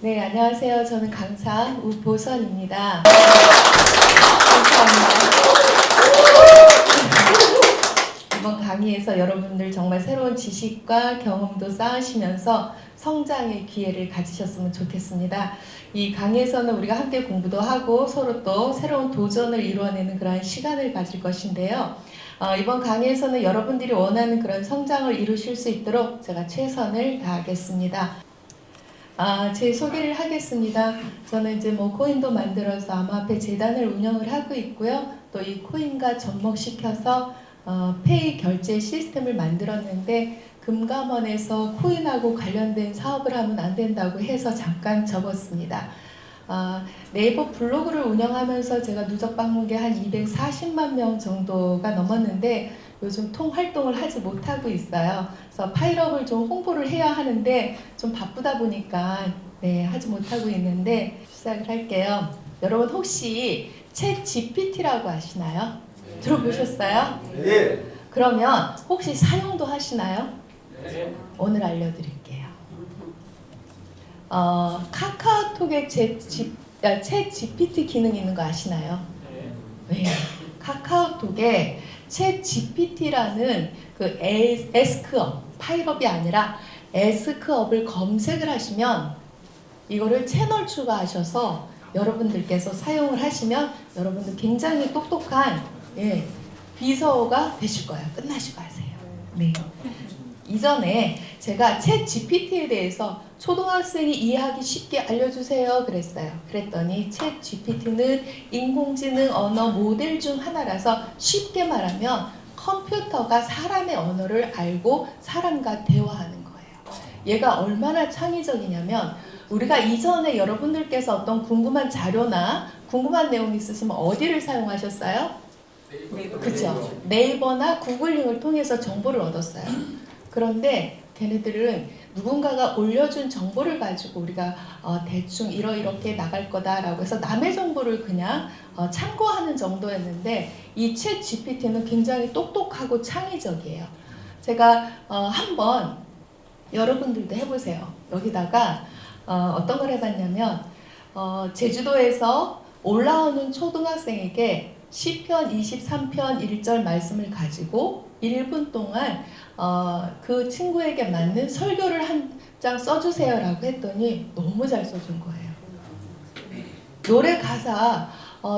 네, 안녕하세요. 저는 강사 우보선입니다. 감사합니다. 이번 강의에서 여러분들 정말 새로운 지식과 경험도 쌓으시면서 성장의 기회를 가지셨으면 좋겠습니다. 이 강의에서는 우리가 함께 공부도 하고 서로 또 새로운 도전을 이루어내는 그런 시간을 가질 것인데요. 이번 강의에서는 여러분들이 원하는 그런 성장을 이루실 수 있도록 제가 최선을 다하겠습니다. 제 소개를 하겠습니다. 저는 이제 코인도 만들어서 암호화폐 재단을 운영을 하고 있고요. 또 이 코인과 접목시켜서 페이 결제 시스템을 만들었는데 금감원에서 코인하고 관련된 사업을 하면 안 된다고 해서 잠깐 접었습니다. 네이버 블로그를 운영하면서 제가 누적 방문객 한 240만 명 정도가 넘었는데 요즘 통활동을 하지 못하고 있어요. 그래서 파일업을 좀 홍보를 해야 하는데 좀 바쁘다 보니까 하지 못하고 있는데 시작을 할게요. 여러분 혹시 챗 GPT라고 아시나요? 들어보셨어요? 네. 그러면 혹시 사용도 하시나요? 네. 오늘 알려드릴게요. 카카오톡에 챗 GPT 기능 있는 거 아시나요? 네. 카카오톡에 챗 GPT라는 그 에스크업, 파일업이 아니라 에스크업을 검색을 하시면 이거를 채널 추가하셔서 여러분들께서 사용을 하시면 여러분들 굉장히 똑똑한 비서가 되실 거예요. 끝나시고 하세요. 네. 이전에 제가 챗 GPT에 대해서 초등학생이 이해하기 쉽게 알려주세요 그랬어요. 그랬더니 챗 GPT는 인공지능 언어 모델 중 하나라서 쉽게 말하면 컴퓨터가 사람의 언어를 알고 사람과 대화하는 거예요. 얘가 얼마나 창의적이냐면 우리가 이전에 여러분들께서 어떤 궁금한 자료나 궁금한 내용이 있으시면 어디를 사용하셨어요? 그렇죠. 네이버나 구글링을 통해서 정보를 얻었어요. 그런데 걔네들은 누군가가 올려준 정보를 가지고 우리가 대충 이렇게 나갈 거다라고 해서 남의 정보를 그냥 참고하는 정도였는데 이 챗 GPT는 굉장히 똑똑하고 창의적이에요. 제가 한번 여러분들도 해보세요. 여기다가 어떤 걸 해봤냐면 제주도에서 올라오는 초등학생에게 시편 23편 1절 말씀을 가지고 1분 동안 그 친구에게 맞는 설교를 한 장 써주세요 라고 했더니 너무 잘 써준 거예요. 노래 가사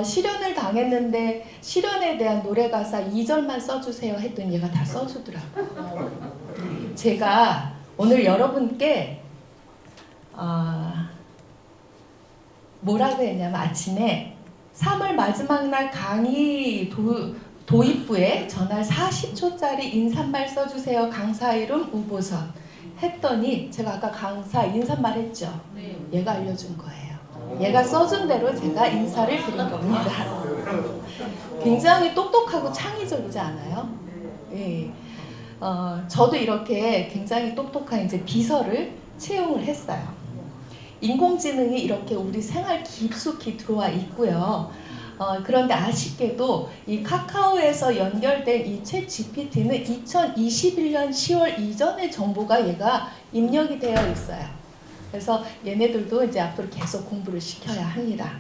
실현을 당했는데 실현에 대한 노래 가사 2절만 써주세요 했더니 얘가 다 써주더라고요. 제가 오늘 여러분께 뭐라고 했냐면 아침에 3월 마지막 날 강의 도입부에 전날 40초짜리 인사말 써주세요. 강사 이름 우보선 했더니 제가 아까 강사 인사말 했죠? 네. 얘가 알려준 거예요. 얘가 써준 대로 제가 인사를 드린 겁니다. 굉장히 똑똑하고 창의적이지 않아요? 예. 저도 이렇게 굉장히 똑똑한 이제 비서를 채용을 했어요. 인공지능이 이렇게 우리 생활 깊숙이 들어와 있고요. 그런데 아쉽게도 이 카카오에서 연결된 이 챗 GPT는 2021년 10월 이전의 정보가 얘가 입력이 되어 있어요. 그래서 얘네들도 이제 앞으로 계속 공부를 시켜야 합니다.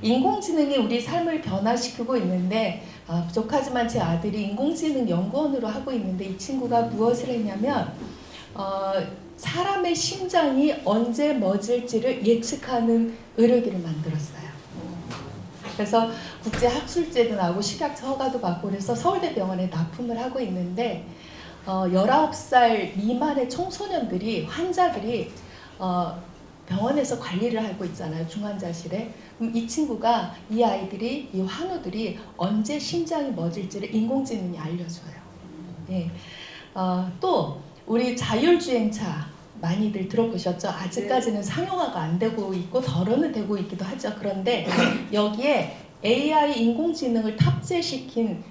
인공지능이 우리 삶을 변화시키고 있는데 부족하지만 제 아들이 인공지능 연구원으로 하고 있는데 이 친구가 무엇을 했냐면 사람의 심장이 언제 멎을지를 예측하는 의료기를 만들었어요. 그래서 국제학술제도 나오고 식약처 허가도 받고 그래서 서울대병원에 납품을 하고 있는데 19살 미만의 청소년들이 환자들이 병원에서 관리를 하고 있잖아요. 중환자실에. 그럼 이 친구가 이 아이들이 이 환우들이 언제 심장이 멎을지를 인공지능이 알려줘요. 네. 또 우리 자율주행차 많이들 들어보셨죠? 아직까지는 상용화가 안 되고 있고 덜어는 되고 있기도 하죠. 그런데 여기에 AI 인공지능을 탑재시킨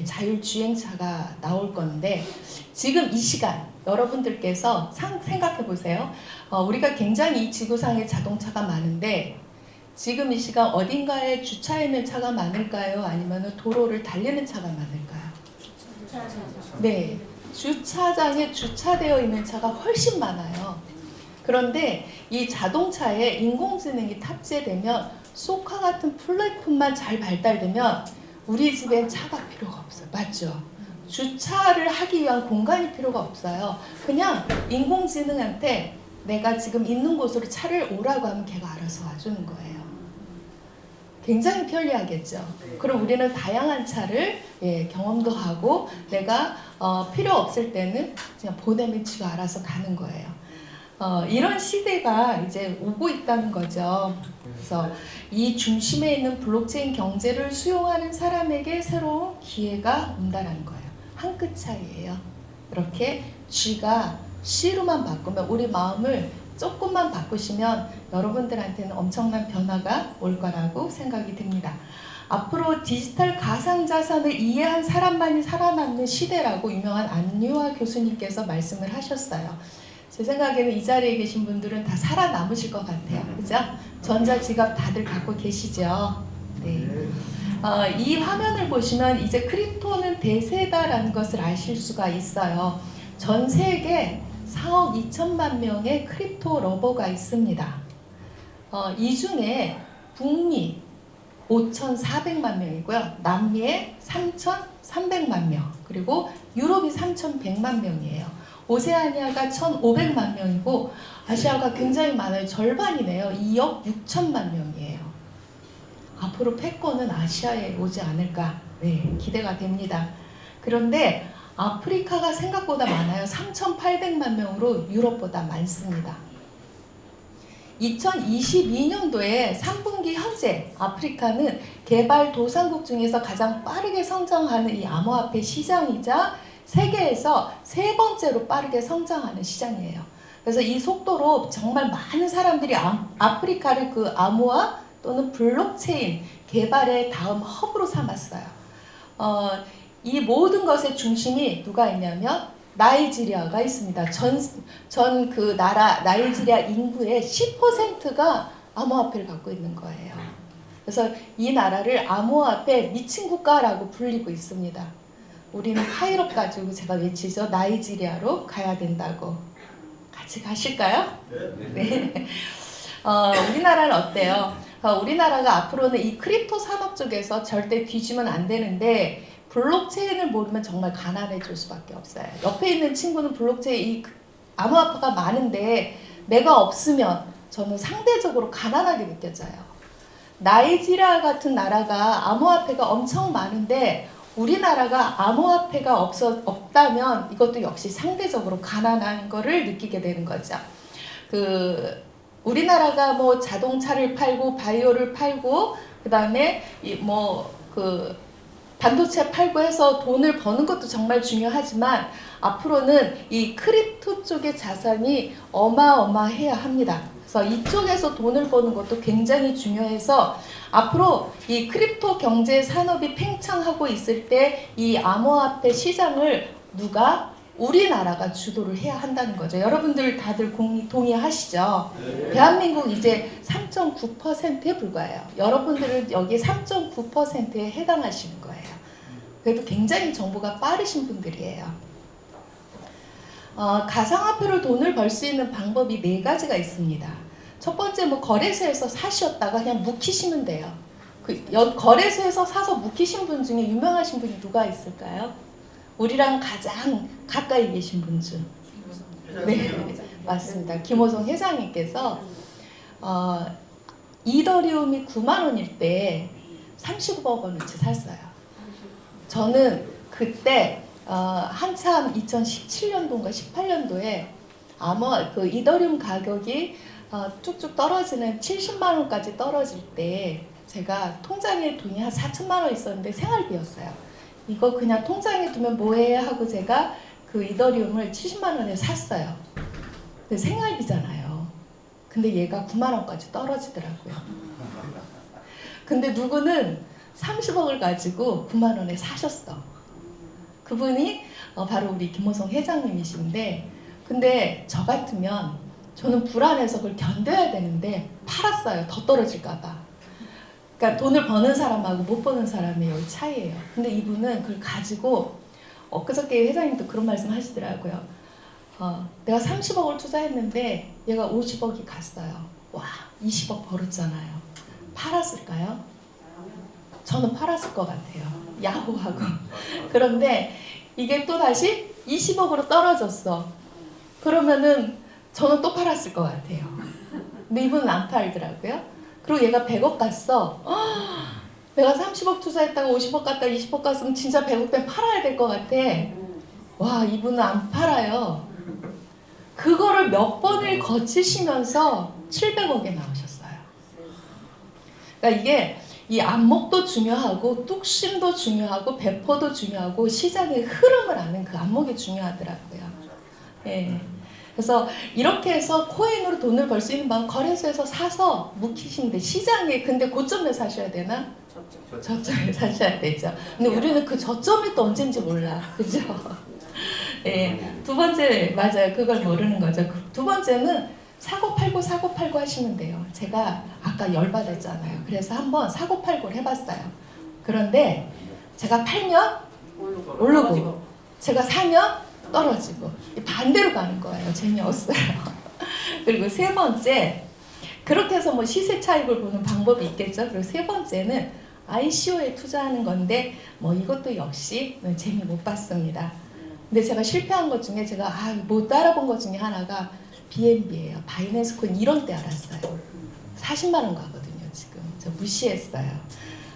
자율주행차가 나올 건데 지금 이 시간 여러분들께서 생각해 보세요. 우리가 굉장히 이 지구상에 자동차가 많은데 지금 이 시간 어딘가에 주차해 있는 차가 많을까요? 아니면 도로를 달리는 차가 많을까요? 네. 주차장에 주차되어 있는 차가 훨씬 많아요. 그런데 이 자동차에 인공지능이 탑재되면 소카 같은 플랫폼만 잘 발달되면 우리 집엔 차가 필요가 없어요. 맞죠? 주차를 하기 위한 공간이 필요가 없어요. 그냥 인공지능한테 내가 지금 있는 곳으로 차를 오라고 하면 걔가 알아서 와주는 거예요. 굉장히 편리하겠죠. 그럼 우리는 다양한 차를 경험도 하고 내가 필요 없을 때는 그냥 보내면 지가 알아서 가는 거예요. 이런 시대가 이제 오고 있다는 거죠. 그래서 이 중심에 있는 블록체인 경제를 수용하는 사람에게 새로운 기회가 온다는 거예요. 한 끗 차이예요. 이렇게 G가 C로만 바꾸면 우리 마음을 조금만 바꾸시면 여러분들한테는 엄청난 변화가 올 거라고 생각이 듭니다. 앞으로 디지털 가상자산을 이해한 사람만이 살아남는 시대라고 유명한 안유아 교수님께서 말씀을 하셨어요. 제 생각에는 이 자리에 계신 분들은 다 살아남으실 것 같아요. 그죠? 전자지갑 다들 갖고 계시죠? 네. 이 화면을 보시면 이제 크립토는 대세다라는 것을 아실 수가 있어요. 전 세계 4억 2천만 명의 크립토 러버가 있습니다. 이 중에 북미 5,400만 명이고요. 남미에 3,300만 명, 그리고 유럽이 3,100만 명이에요. 오세아니아가 1,500만 명이고 아시아가 굉장히 많아요. 절반이네요. 2억 6천만 명이에요. 앞으로 패권은 아시아에 오지 않을까 기대가 됩니다. 그런데 아프리카가 생각보다 많아요. 3,800만 명으로 유럽보다 많습니다. 2022년도에 3분기 현재 아프리카는 개발도상국 중에서 가장 빠르게 성장하는 이 암호화폐 시장이자 세계에서 세 번째로 빠르게 성장하는 시장이에요. 그래서 이 속도로 정말 많은 사람들이 아프리카를 그 암호화 또는 블록체인 개발의 다음 허브로 삼았어요. 이 모든 것의 중심이 누가 있냐면 나이지리아가 있습니다. 전 그 나라 나이지리아 인구의 10%가 암호화폐를 갖고 있는 거예요. 그래서 이 나라를 암호화폐 미친 국가라고 불리고 있습니다. 우리는 파일업 가지고 제가 외치죠. 나이지리아로 가야 된다고. 같이 가실까요? 네. 우리나라는 어때요? 우리나라가 앞으로는 이 크립토 산업 쪽에서 절대 뒤지면 안 되는데 블록체인을 모르면 정말 가난해질 수밖에 없어요. 옆에 있는 친구는 블록체인 이 암호화폐가 많은데 내가 없으면 저는 상대적으로 가난하게 느껴져요. 나이지리아 같은 나라가 암호화폐가 엄청 많은데 우리나라가 암호화폐가 없다면 이것도 역시 상대적으로 가난한 거를 느끼게 되는 거죠. 우리나라가 뭐 자동차를 팔고 바이오를 팔고 그다음에 반도체 팔고 해서 돈을 버는 것도 정말 중요하지만 앞으로는 이 크립토 쪽의 자산이 어마어마해야 합니다. 그래서 이쪽에서 돈을 버는 것도 굉장히 중요해서 앞으로 이 크립토 경제 산업이 팽창하고 있을 때 이 암호화폐 시장을 우리나라가 주도를 해야 한다는 거죠. 여러분들 다들 동의하시죠? 네. 대한민국 이제 3.9%에 불과해요. 여러분들은 여기 3.9%에 해당하시는 거예요. 그래도 굉장히 정보가 빠르신 분들이에요. 가상화폐로 돈을 벌 수 있는 방법이 4가지가 있습니다. 첫 번째 거래소에서 사셨다가 그냥 묵히시면 돼요. 거래소에서 사서 묵히신 분 중에 유명하신 분이 누가 있을까요? 우리랑 가장 가까이 계신 분 중. 네, 맞습니다. 김호성 회장님께서 이더리움이 9만 원일 때 35억 원어치 샀어요. 저는 그때 한참 2017년도인가 18년도에 그 이더리움 가격이 쭉쭉 떨어지는 70만 원까지 떨어질 때 제가 통장에 돈이 한 4천만 원 있었는데 생활비였어요. 이거 그냥 통장에 두면 뭐해 하고 제가 그 이더리움을 70만 원에 샀어요. 근데 생활비잖아요. 근데 얘가 9만 원까지 떨어지더라고요. 근데 누구는 30억을 가지고 9만 원에 사셨어. 그분이 바로 우리 김호성 회장님이신데 근데 저 같으면 저는 불안해서 그걸 견뎌야 되는데 팔았어요. 더 떨어질까 봐. 그러니까 돈을 버는 사람하고 못 버는 사람의 여기 차이예요. 근데 이분은 그걸 가지고 엊그저께 회장님도 그런 말씀 하시더라고요. 내가 30억을 투자했는데 얘가 50억이 갔어요. 와, 20억 벌었잖아요. 팔았을까요? 저는 팔았을 것 같아요. 야호하고. 그런데 이게 또 다시 20억으로 떨어졌어. 그러면은 저는 또 팔았을 것 같아요. 근데 이분은 안 팔더라고요. 그리고 얘가 100억 갔어. 내가 30억 투자했다가 50억 갔다가 20억 갔으면 진짜 100억 되면 팔아야 될 것 같아. 와, 이분은 안 팔아요. 그거를 몇 번을 거치시면서 700억에 나오셨어요. 그러니까 이게 이 안목도 중요하고 뚝심도 중요하고 배포도 중요하고 시장의 흐름을 아는 그 안목이 중요하더라고요. 예. 그래서 이렇게 해서 코인으로 돈을 벌 수 있는 방법, 거래소에서 사서 묵히시면 돼. 시장에 근데 고점에 사셔야 되나? 저점에 사셔야 되죠. 근데 우리는 그 저점이 또 언제인지 몰라. 그죠? 예. 두 번째, 맞아요. 그걸 모르는 거죠. 두 번째는 사고 팔고 하시면 돼요. 제가 아까 열받았잖아요. 그래서 한번 사고 팔고를 해봤어요. 그런데 제가 팔면 오르고 제가 사면 떨어지고 반대로 가는 거예요. 재미없어요. 그리고 세 번째, 그렇게 해서 뭐 시세 차익을 보는 방법이 있겠죠. 그리고 세 번째는 ICO에 투자하는 건데 뭐 이것도 역시 재미 못 봤습니다. 근데 제가 실패한 것 중에 제가 못 알아본 것 중에 하나가 BNB예요. 바이낸스 코인 이런 때 알았어요. 40만 원 가거든요. 지금 저 무시했어요.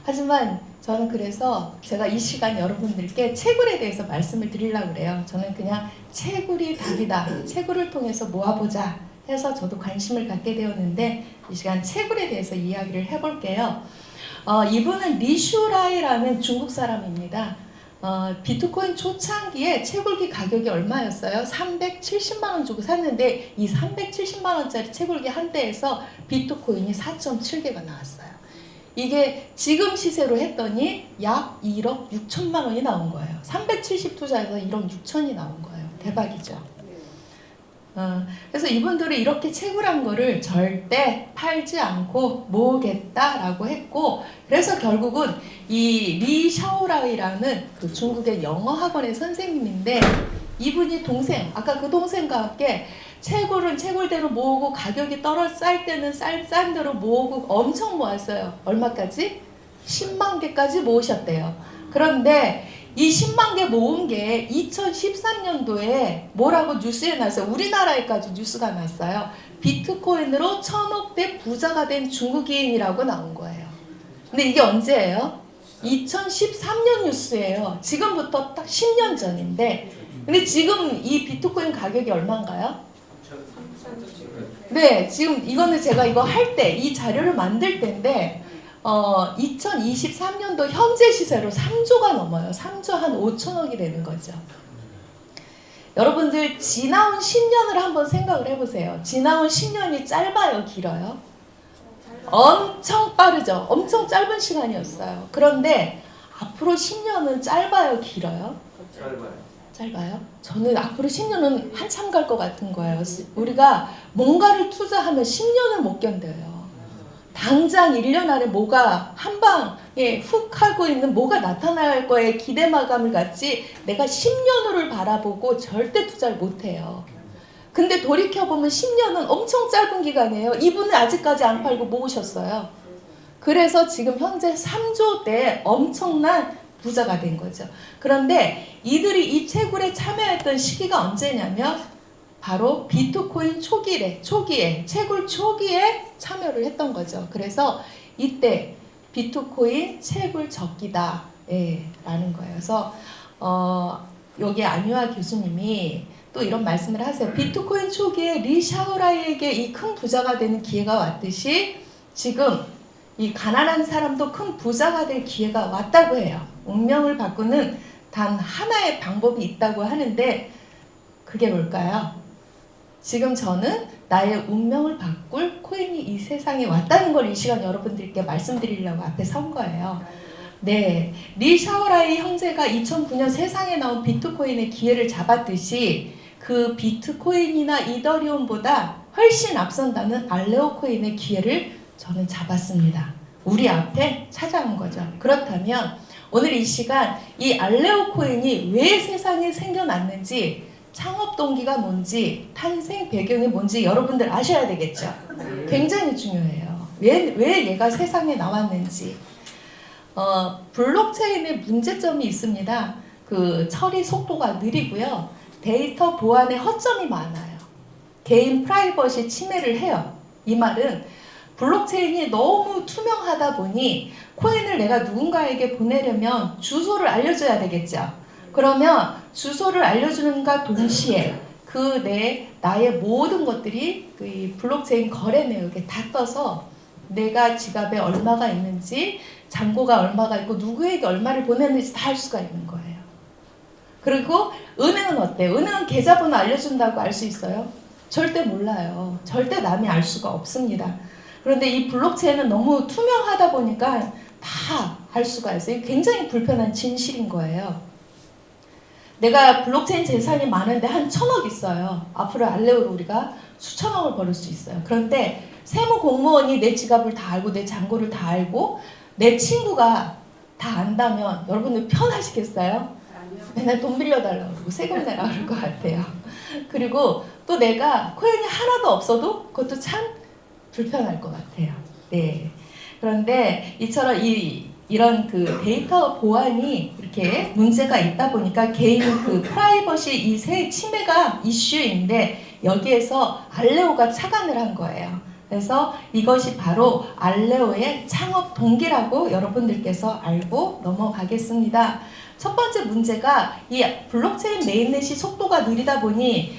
하지만 저는 그래서 제가 이 시간 여러분들께 채굴에 대해서 말씀을 드리려고 그래요. 저는 그냥 채굴이 답이다. 채굴을 통해서 모아보자 해서 저도 관심을 갖게 되었는데 이 시간 채굴에 대해서 이야기를 해볼게요. 이분은 리슈라이라는 중국 사람입니다. 비트코인 초창기에 채굴기 가격이 얼마였어요? 370만 원 주고 샀는데 이 370만 원짜리 채굴기 한 대에서 비트코인이 4.7개가 나왔어요. 이게 지금 시세로 했더니 약 1억 6천만 원이 나온 거예요. 370 투자해서 1억 6천이 나온 거예요. 대박이죠. 그래서 이분들은 이렇게 채굴한 거를 절대 팔지 않고 모으겠다라고 했고, 그래서 결국은 이 리 샤오라이라는 그 중국의 영어 학원의 선생님인데 이분이 동생, 아까 그 동생과 함께 채굴은 채굴대로 모으고 가격이 쌀 때는 싼 대로 모으고 엄청 모았어요. 얼마까지? 10만 개까지 모으셨대요. 그런데 이 10만 개 모은 게 2013년도에 뭐라고 뉴스에 났어요. 우리나라에까지 뉴스가 났어요. 비트코인으로 1000억대 부자가 된 중국인이라고 나온 거예요. 근데 이게 언제예요? 2013년 뉴스예요. 지금부터 딱 10년 전인데, 근데 지금 이 비트코인 가격이 얼마인가요? 네, 지금 이거는 제가 이거 할 때, 이 자료를 만들 때인데 2023년도 현재 시세로 3조가 넘어요. 3조 한 5천억이 되는 거죠. 여러분들 지나온 10년을 한번 생각을 해보세요. 지나온 10년이 짧아요, 길어요? 엄청 빠르죠. 엄청 짧은 시간이었어요. 그런데 앞으로 10년은 짧아요, 길어요? 짧아요? 저는 앞으로 10년은 한참 갈 것 같은 거예요. 우리가 뭔가를 투자하면 10년을 못 견뎌요. 당장 1년 안에 뭐가 한 방에 훅 하고 있는 뭐가 나타날 거에 기대 마감을 갖지 내가 10년을 바라보고 절대 투자를 못해요. 근데 돌이켜보면 10년은 엄청 짧은 기간이에요. 이분은 아직까지 안 팔고 모으셨어요. 그래서 지금 현재 3조대 엄청난 부자가 된 거죠. 그런데 이들이 이 채굴에 참여했던 시기가 언제냐면 바로 비트코인 초기에 채굴 초기에 참여를 했던 거죠. 그래서 이때 비트코인 채굴 적기다 라는 거예요. 그래서 여기 안유아 교수님이 또 이런 말씀을 하세요. 비트코인 초기에 리 샤오라이에게 이 큰 부자가 되는 기회가 왔듯이 지금 이 가난한 사람도 큰 부자가 될 기회가 왔다고 해요. 운명을 바꾸는 단 하나의 방법이 있다고 하는데 그게 뭘까요? 지금 저는 나의 운명을 바꿀 코인이 이 세상에 왔다는 걸 이 시간 여러분들께 말씀드리려고 앞에 선 거예요. 네, 리 샤오라이 형제가 2009년 세상에 나온 비트코인의 기회를 잡았듯이 그 비트코인이나 이더리움보다 훨씬 앞선다는 알레오 코인의 기회를 저는 잡았습니다. 우리 앞에 찾아온 거죠. 그렇다면 오늘 이 시간 이 알레오 코인이 왜 세상에 생겨났는지 창업 동기가 뭔지, 탄생 배경이 뭔지 여러분들 아셔야 되겠죠. 굉장히 중요해요. 왜 얘가 세상에 나왔는지. 블록체인의 문제점이 있습니다. 그 처리 속도가 느리고요. 데이터 보안에 허점이 많아요. 개인 프라이버시 침해를 해요. 이 말은 블록체인이 너무 투명하다 보니 코인을 내가 누군가에게 보내려면 주소를 알려줘야 되겠죠. 그러면 주소를 알려주는가 동시에 그 나의 모든 것들이 그 블록체인 거래 내역에 다 떠서 내가 지갑에 얼마가 있는지, 잔고가 얼마가 있고 누구에게 얼마를 보냈는지 다 알 수가 있는 거예요. 그리고 은행은 어때요? 은행은 계좌번호 알려준다고 알 수 있어요? 절대 몰라요. 절대 남이 알 수가 없습니다. 그런데 이 블록체인은 너무 투명하다 보니까 다 알 수가 있어요. 굉장히 불편한 진실인 거예요. 내가 블록체인 재산이 많은데 한 1,000억 있어요. 앞으로 알레오로 우리가 수천억을 벌을 수 있어요. 그런데 세무 공무원이 내 지갑을 다 알고 내 잔고를 다 알고 내 친구가 다 안다면 여러분들 편하시겠어요? 맨날 돈 빌려달라고 그러고 세금 내라 그럴 것 같아요. 그리고 또 내가 코인이 하나도 없어도 그것도 참 불편할 것 같아요. 네. 그런데 이처럼 이런 그 데이터 보안이 이렇게 문제가 있다 보니까 개인 그 프라이버시 이 세 침해가 이슈인데 여기에서 알레오가 착안을 한 거예요. 그래서 이것이 바로 알레오의 창업 동기라고 여러분들께서 알고 넘어가겠습니다. 첫 번째 문제가 이 블록체인 메인넷이 속도가 느리다 보니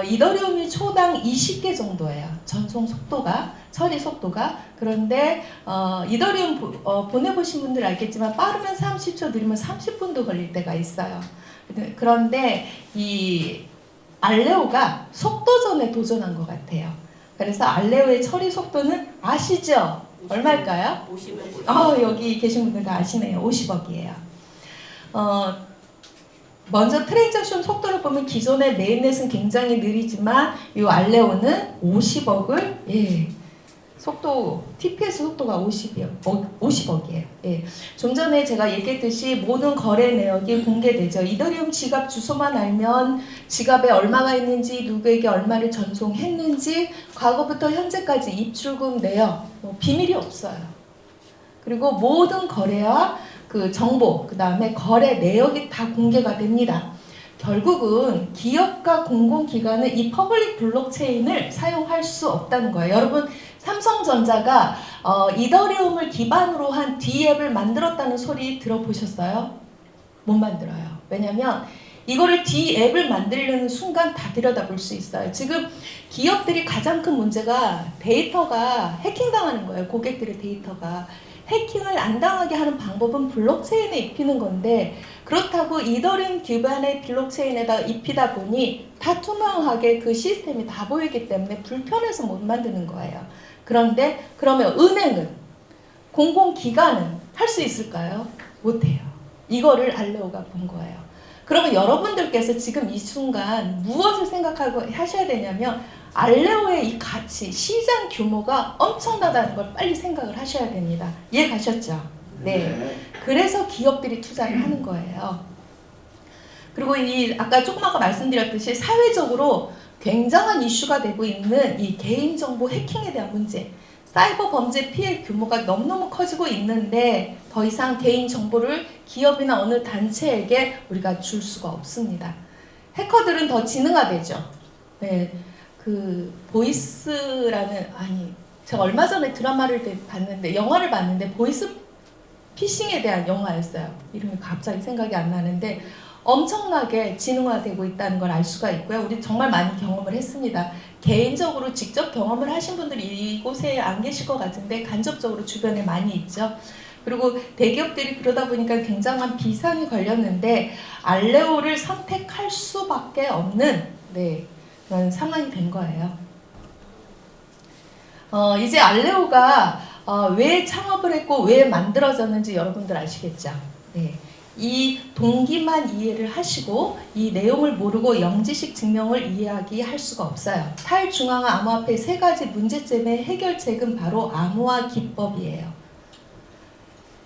이더리움이 초당 20개 정도예요. 전송 속도가, 처리 속도가. 그런데 이더리움 보내보신 분들 알겠지만 빠르면 30초, 느리면 30분도 걸릴 때가 있어요. 그런데 이 알레오가 속도전에 도전한 것 같아요. 그래서 알레오의 처리 속도는 아시죠? 얼마일까요? 50억. 여기 계신 분들 다 아시네요. 50억이에요. 먼저 트랜잭션 속도를 보면 기존의 메인넷은 굉장히 느리지만 이 알레오는 50억을 속도 TPS 속도가 50억이에요. 예. 좀 전에 제가 얘기했듯이 모든 거래 내역이 공개되죠. 이더리움 지갑 주소만 알면 지갑에 얼마가 있는지, 누구에게 얼마를 전송했는지, 과거부터 현재까지 입출금 내역 비밀이 없어요. 그리고 모든 거래와 그 정보, 그 다음에 거래 내역이 다 공개가 됩니다. 결국은 기업과 공공기관은 이 퍼블릭 블록체인을 사용할 수 없다는 거예요. 여러분, 삼성전자가 이더리움을 기반으로 한 D앱을 만들었다는 소리 들어보셨어요? 못 만들어요. 왜냐면 이거를 D앱을 만들려는 순간 다 들여다볼 수 있어요. 지금 기업들이 가장 큰 문제가 데이터가 해킹당하는 거예요. 고객들의 데이터가. 해킹을 안 당하게 하는 방법은 블록체인에 입히는 건데 그렇다고 이더리움 기반의 블록체인에다 입히다 보니 다 투명하게 그 시스템이 다 보이기 때문에 불편해서 못 만드는 거예요. 그런데 그러면 은행은, 공공기관은 할 수 있을까요? 못해요. 이거를 알레오가 본 거예요. 그러면 여러분들께서 지금 이 순간 무엇을 생각하고 하셔야 되냐면 알레오의 이 가치, 시장 규모가 엄청나다는 걸 빨리 생각을 하셔야 됩니다. 이해 가셨죠? 네. 그래서 기업들이 투자를 하는 거예요. 그리고 아까 조금 아까 말씀드렸듯이 사회적으로 굉장한 이슈가 되고 있는 이 개인정보 해킹에 대한 문제, 사이버 범죄 피해 규모가 너무너무 커지고 있는데 더 이상 개인정보를 기업이나 어느 단체에게 우리가 줄 수가 없습니다. 해커들은 더 지능화되죠. 네. 그 보이스라는, 제가 얼마 전에 드라마를 봤는데, 영화를 봤는데 보이스 피싱에 대한 영화였어요. 이름이 갑자기 생각이 안 나는데 엄청나게 지능화되고 있다는 걸 알 수가 있고요. 우리 정말 많이 경험을 했습니다. 개인적으로 직접 경험을 하신 분들이 이곳에 안 계실 것 같은데 간접적으로 주변에 많이 있죠. 그리고 대기업들이 그러다 보니까 굉장한 비상이 걸렸는데 알레오를 선택할 수밖에 없는 그런 상황이 된 거예요. 이제 알레오가 왜 창업을 했고 왜 만들어졌는지 여러분들 아시겠죠? 네. 이 동기만 이해를 하시고 이 내용을 모르고 영지식 증명을 이해하기 수가 없어요. 탈중앙화 암호화폐 세 가지 문제점의 해결책은 바로 암호화 기법이에요.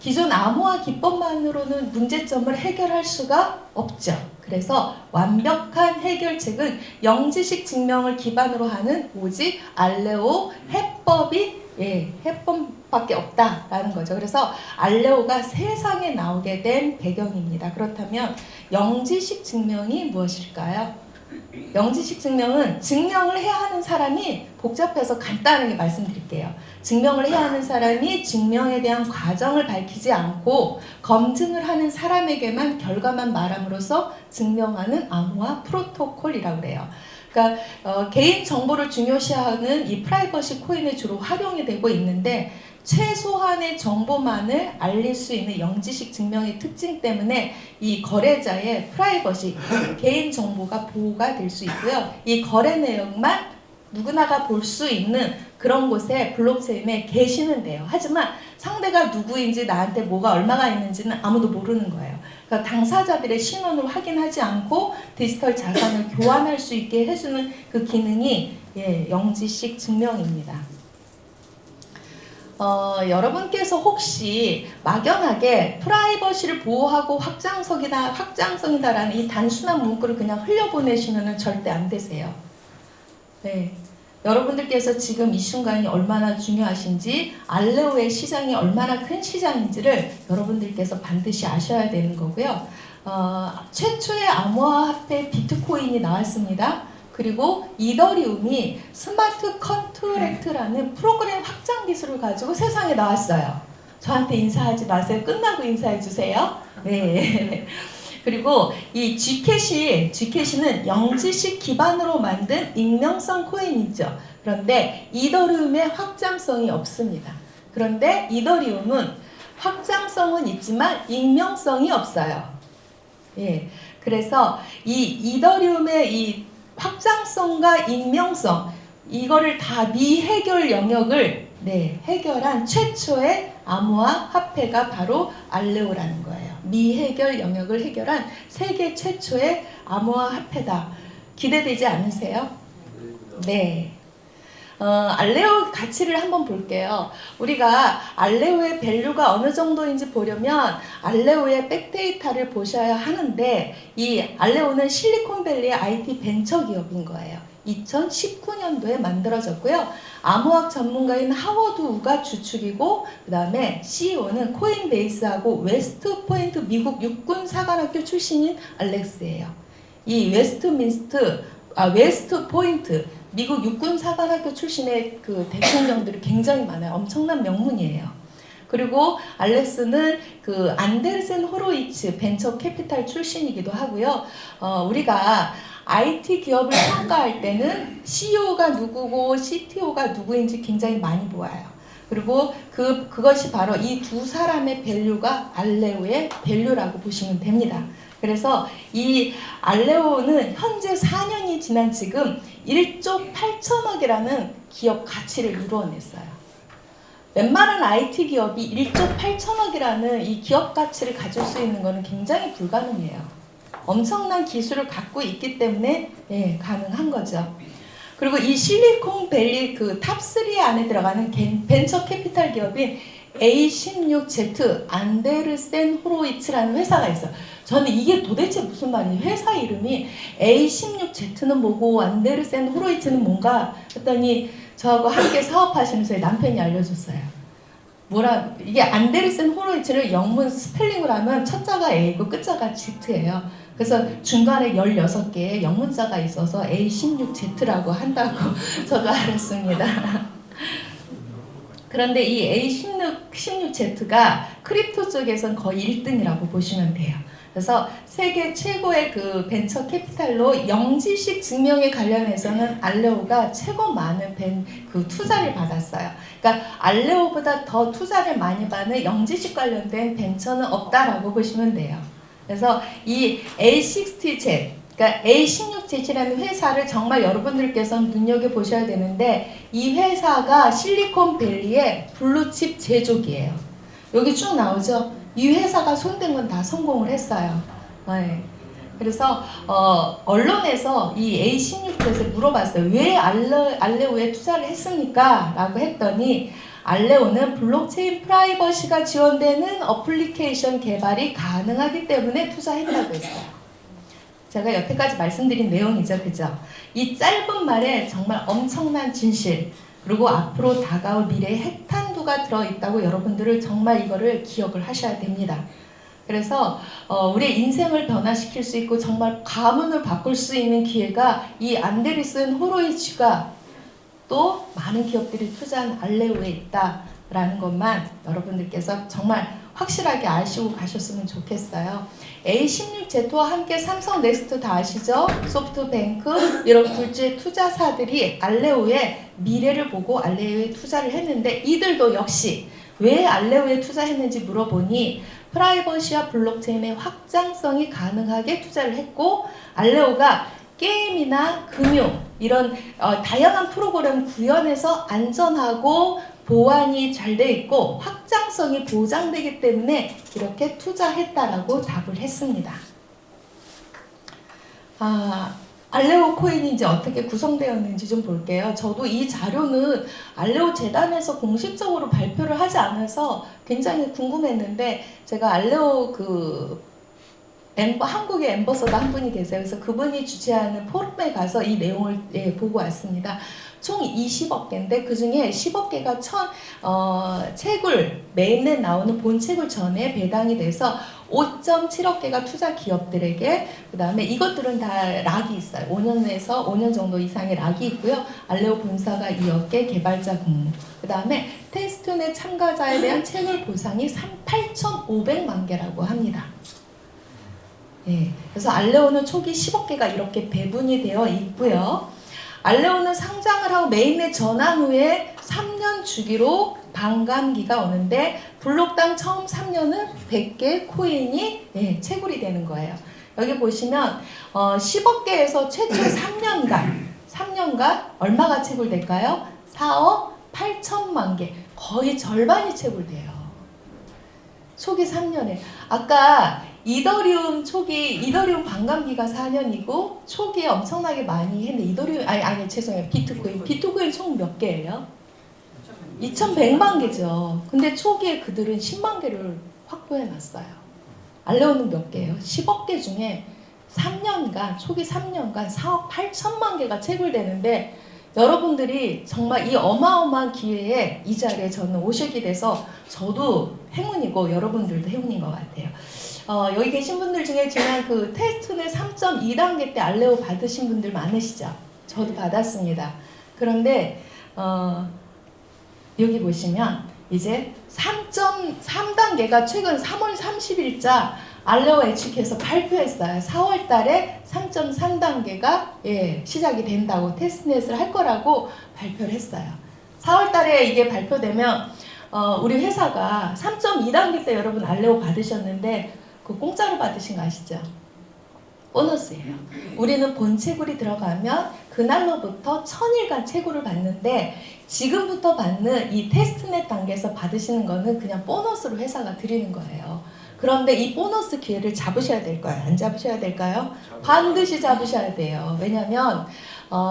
기존 암호화 기법만으로는 문제점을 해결할 수가 없죠. 그래서 완벽한 해결책은 영지식 증명을 기반으로 하는 오직 알레오 해법이 해법밖에 없다라는 거죠. 그래서 알레오가 세상에 나오게 된 배경입니다. 그렇다면 영지식 증명이 무엇일까요? 영지식 증명은 증명을 해야 하는 사람이 복잡해서 간단하게 말씀드릴게요. 증명을 해야 하는 사람이 증명에 대한 과정을 밝히지 않고 검증을 하는 사람에게만 결과만 말함으로써 증명하는 암호화 프로토콜이라고 그래요. 그러니까 개인 정보를 중요시하는 이 프라이버시 코인에 주로 활용이 되고 있는데 최소한의 정보만을 알릴 수 있는 영지식 증명의 특징 때문에 이 거래자의 프라이버시, 개인 정보가 보호가 될 수 있고요. 이 거래 내용만 누구나가 볼 수 있는 그런 곳에 블록체인에 게시는 돼요. 하지만 상대가 누구인지 나한테 뭐가 얼마가 있는지는 아무도 모르는 거예요. 그러니까 당사자들의 신원을 확인하지 않고 디지털 자산을 교환할 수 있게 해주는 그 기능이 영지식 증명입니다. 여러분께서 혹시 막연하게 프라이버시를 보호하고 확장성이다라는 이 단순한 문구를 그냥 흘려보내시면 절대 안 되세요. 네. 여러분들께서 지금 이 순간이 얼마나 중요하신지, 알레오의 시장이 얼마나 큰 시장인지를 여러분들께서 반드시 아셔야 되는 거고요. 최초의 암호화 화폐 비트코인이 나왔습니다. 그리고 이더리움이 스마트 컨트랙트라는 프로그램 확장 기술을 가지고 세상에 나왔어요. 저한테 인사하지 마세요. 끝나고 인사해 주세요. 네. 그리고 이 G캐시는 영지식 기반으로 만든 익명성 코인이죠. 그런데 이더리움의 확장성이 없습니다. 그런데 이더리움은 확장성은 있지만 익명성이 없어요. 그래서 이 이더리움의 이 확장성과 익명성, 이거를 다 미해결 영역을 해결한 최초의 암호화 화폐가 바로 알레오라는 거예요. 미해결 영역을 해결한 세계 최초의 암호화 화폐다. 기대되지 않으세요? 네. 알레오 가치를 한번 볼게요. 우리가 알레오의 밸류가 어느 정도인지 보려면 알레오의 백데이터를 보셔야 하는데, 이 알레오는 실리콘밸리의 IT 벤처 기업인 거예요. 2019년도에 만들어졌고요. 암호학 전문가인 하워드 우가 주축이고, 그 다음에 CEO는 코인베이스하고 웨스트포인트 미국 육군 사관학교 출신인 알렉스예요. 이 웨스트포인트 미국 육군 사관학교 출신의 그 대통령들이 굉장히 많아요. 엄청난 명문이에요. 그리고 알렉스는 그 안데르센 호로이츠 벤처 캐피탈 출신이기도 하고요. 우리가 IT 기업을 평가할 때는 CEO가 누구고 CTO가 누구인지 굉장히 많이 보아요. 그리고 그것이 바로 이 두 사람의 밸류가 알레오의 밸류라고 보시면 됩니다. 그래서 이 알레오는 현재 4년이 지난 지금 1조 8천억이라는 기업 가치를 이루어냈어요. 웬만한 IT 기업이 1조 8천억이라는 이 기업 가치를 가질 수 있는 것은 굉장히 불가능해요. 엄청난 기술을 갖고 있기 때문에 가능한 거죠. 그리고 이 실리콘밸리 그 탑3 안에 들어가는 벤처 캐피탈 기업인 A16Z 안데르센 호로이츠라는 회사가 있어요. 저는 이게 도대체 무슨 말이에요? 회사 이름이 A16Z는 뭐고 안데르센 호로이츠는 뭔가 했더니 저하고 함께 사업하시면서 남편이 알려줬어요. 이게 안데르센 호로이츠를 영문 스펠링으로 하면 첫자가 A고 끝자가 Z예요. 그래서 중간에 16개의 영문자가 있어서 A16Z라고 한다고 저도 알았습니다. 그런데 이 A16Z가 크립토 쪽에선 거의 1등이라고 보시면 돼요. 그래서 세계 최고의 그 벤처 캐피탈로 영지식 증명에 관련해서는 알레오가 최고 많은 그 투자를 받았어요. 그러니까 알레오보다 더 투자를 많이 받는 영지식 관련된 벤처는 없다라고 보시면 돼요. 그래서 이 A60Z, 그러니까 A16Z라는 회사를 정말 여러분들께서는 눈여겨보셔야 되는데, 이 회사가 실리콘밸리의 블루칩 제조기예요. 여기 쭉 나오죠? 이 회사가 손댄 건 다 성공을 했어요. 그래서 언론에서 이 A16Z에 물어봤어요. 왜 알레오에 투자를 했습니까? 라고 했더니 알레오는 블록체인 프라이버시가 지원되는 어플리케이션 개발이 가능하기 때문에 투자했다고 했어요. 제가 여태까지 말씀드린 내용이죠. 그죠? 이 짧은 말에 정말 엄청난 진실, 그리고 앞으로 다가올 미래의 핵탄두가 들어있다고 여러분들을 정말 이거를 기억을 하셔야 됩니다. 그래서 우리의 인생을 변화시킬 수 있고 정말 가문을 바꿀 수 있는 기회가 이 안데르슨 호로이츠가 또 많은 기업들이 투자한 알레오에 있다라는 것만 여러분들께서 정말 확실하게 아시고 가셨으면 좋겠어요. A16Z와 함께 삼성 넥스트 다 아시죠? 소프트뱅크 이런 굴지의 투자사들이 알레오의 미래를 보고 알레오에 투자를 했는데 이들도 역시 왜 알레오에 투자했는지 물어보니 프라이버시와 블록체인의 확장성이 가능하게 투자를 했고 알레오가 게임이나 금융 이런 다양한 프로그램 구현해서 안전하고 보안이 잘 돼 있고 확장성이 보장되기 때문에 이렇게 투자했다라고 답을 했습니다. 알레오 코인이 이제 어떻게 구성되었는지 좀 볼게요. 저도 이 자료는 알레오 재단에서 공식적으로 발표를 하지 않아서 굉장히 궁금했는데 제가 알레오 한국의 엠버서더 한 분이 계세요. 그래서 그분이 주최하는 포럼에 가서 이 내용을 보고 왔습니다. 총 20억 개인데 그 중에 10억 개가 채굴, 메인넷 나오는 본 채굴 전에 배당이 돼서 5.7억 개가 투자 기업들에게, 그 다음에 이것들은 다 락이 있어요. 5년에서 5년 정도 이상의 락이 있고요. 알레오 본사가 2억 개, 개발자 공모. 그 다음에 테스트넷 참가자에 대한 채굴 보상이 8,500만 개라고 합니다. 예, 그래서 알레오는 초기 10억 개가 이렇게 배분이 되어 있고요. 알레오는 상장을 하고 메인넷 전환 후에 3년 주기로 반감기가 오는데 블록당 처음 3년은 100개 코인이 채굴이 되는 거예요. 여기 보시면 10억 개에서 최초 3년간 얼마가 채굴될까요? 4억 8천만 개, 거의 절반이 채굴돼요. 초기 3년에. 아까 이더리움 반감기가 4년이고 초기에 엄청나게 많이 했는데 죄송해요. 비트코인 총 몇 개예요? 2100만 개죠. 근데 초기에 그들은 10만 개를 확보해 놨어요. 알레오는 몇 개예요? 10억 개 중에 3년간, 초기 3년간 4억 8천만 개가 채굴되는데 여러분들이 정말 이 어마어마한 기회에 이 자리에 저는 오시게 돼서 저도 행운이고 여러분들도 행운인 것 같아요. 여기 계신 분들 중에 지난 그 테스트넷 3.2단계 때 알레오 받으신 분들 많으시죠? 저도 받았습니다. 그런데 여기 보시면 이제 3.3단계가 최근 3월 30일자 알레오 에듀케에서 발표했어요. 4월 달에 3.3단계가 시작이 된다고 테스트넷을 할 거라고 발표를 했어요. 4월 달에 이게 발표되면 우리 회사가 3.2단계 때 여러분 알레오 받으셨는데 그 공짜로 받으신 거 아시죠? 보너스예요. 우리는 본 채굴이 들어가면 그날로부터 1000일간 채굴을 받는데 지금부터 받는 이 테스트넷 단계에서 받으시는 거는 그냥 보너스로 회사가 드리는 거예요. 그런데 이 보너스 기회를 잡으셔야 될 거예요. 안 잡으셔야 될까요? 반드시 잡으셔야 돼요. 왜냐하면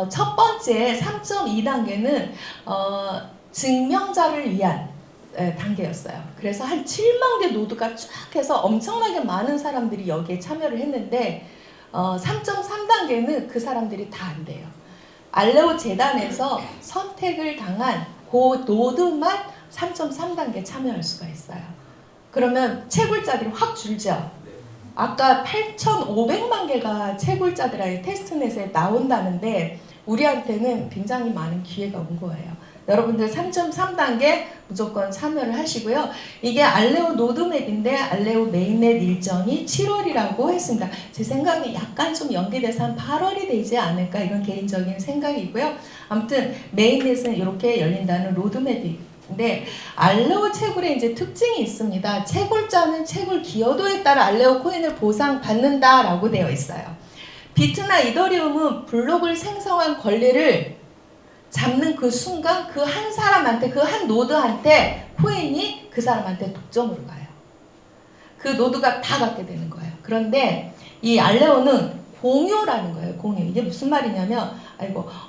첫 번째 3.2단계는 증명자를 위한 단계였어요. 그래서 한 7만 개 노드가 쫙 해서 엄청나게 많은 사람들이 여기에 참여를 했는데 3.3단계는 그 사람들이 다 안 돼요. 알레오 재단에서 선택을 당한 그 노드만 3.3단계 참여할 수가 있어요. 그러면 채굴자들이 확 줄죠. 아까 8,500만 개가 채굴자들의 테스트넷에 나온다는데 우리한테는 굉장히 많은 기회가 온 거예요. 여러분들 3.3단계 무조건 참여를 하시고요. 이게 알레오 노드맵인데 알레오 메인넷 일정이 7월이라고 했습니다. 제 생각에 약간 좀 연기돼서 한 8월이 되지 않을까 이건 개인적인 생각이고요. 아무튼 메인넷은 이렇게 열린다는 로드맵인데 알레오 채굴에 이제 특징이 있습니다. 채굴자는 채굴 기여도에 따라 알레오 코인을 보상받는다라고 되어 있어요. 비트나 이더리움은 블록을 생성한 권리를 잡는 그 순간 그 한 사람한테, 그 한 노드한테 코인이 그 사람한테 독점으로 가요. 그 노드가 다 갖게 되는 거예요. 그런데 이 알레오는 공유라는 거예요. 공유. 이게 무슨 말이냐면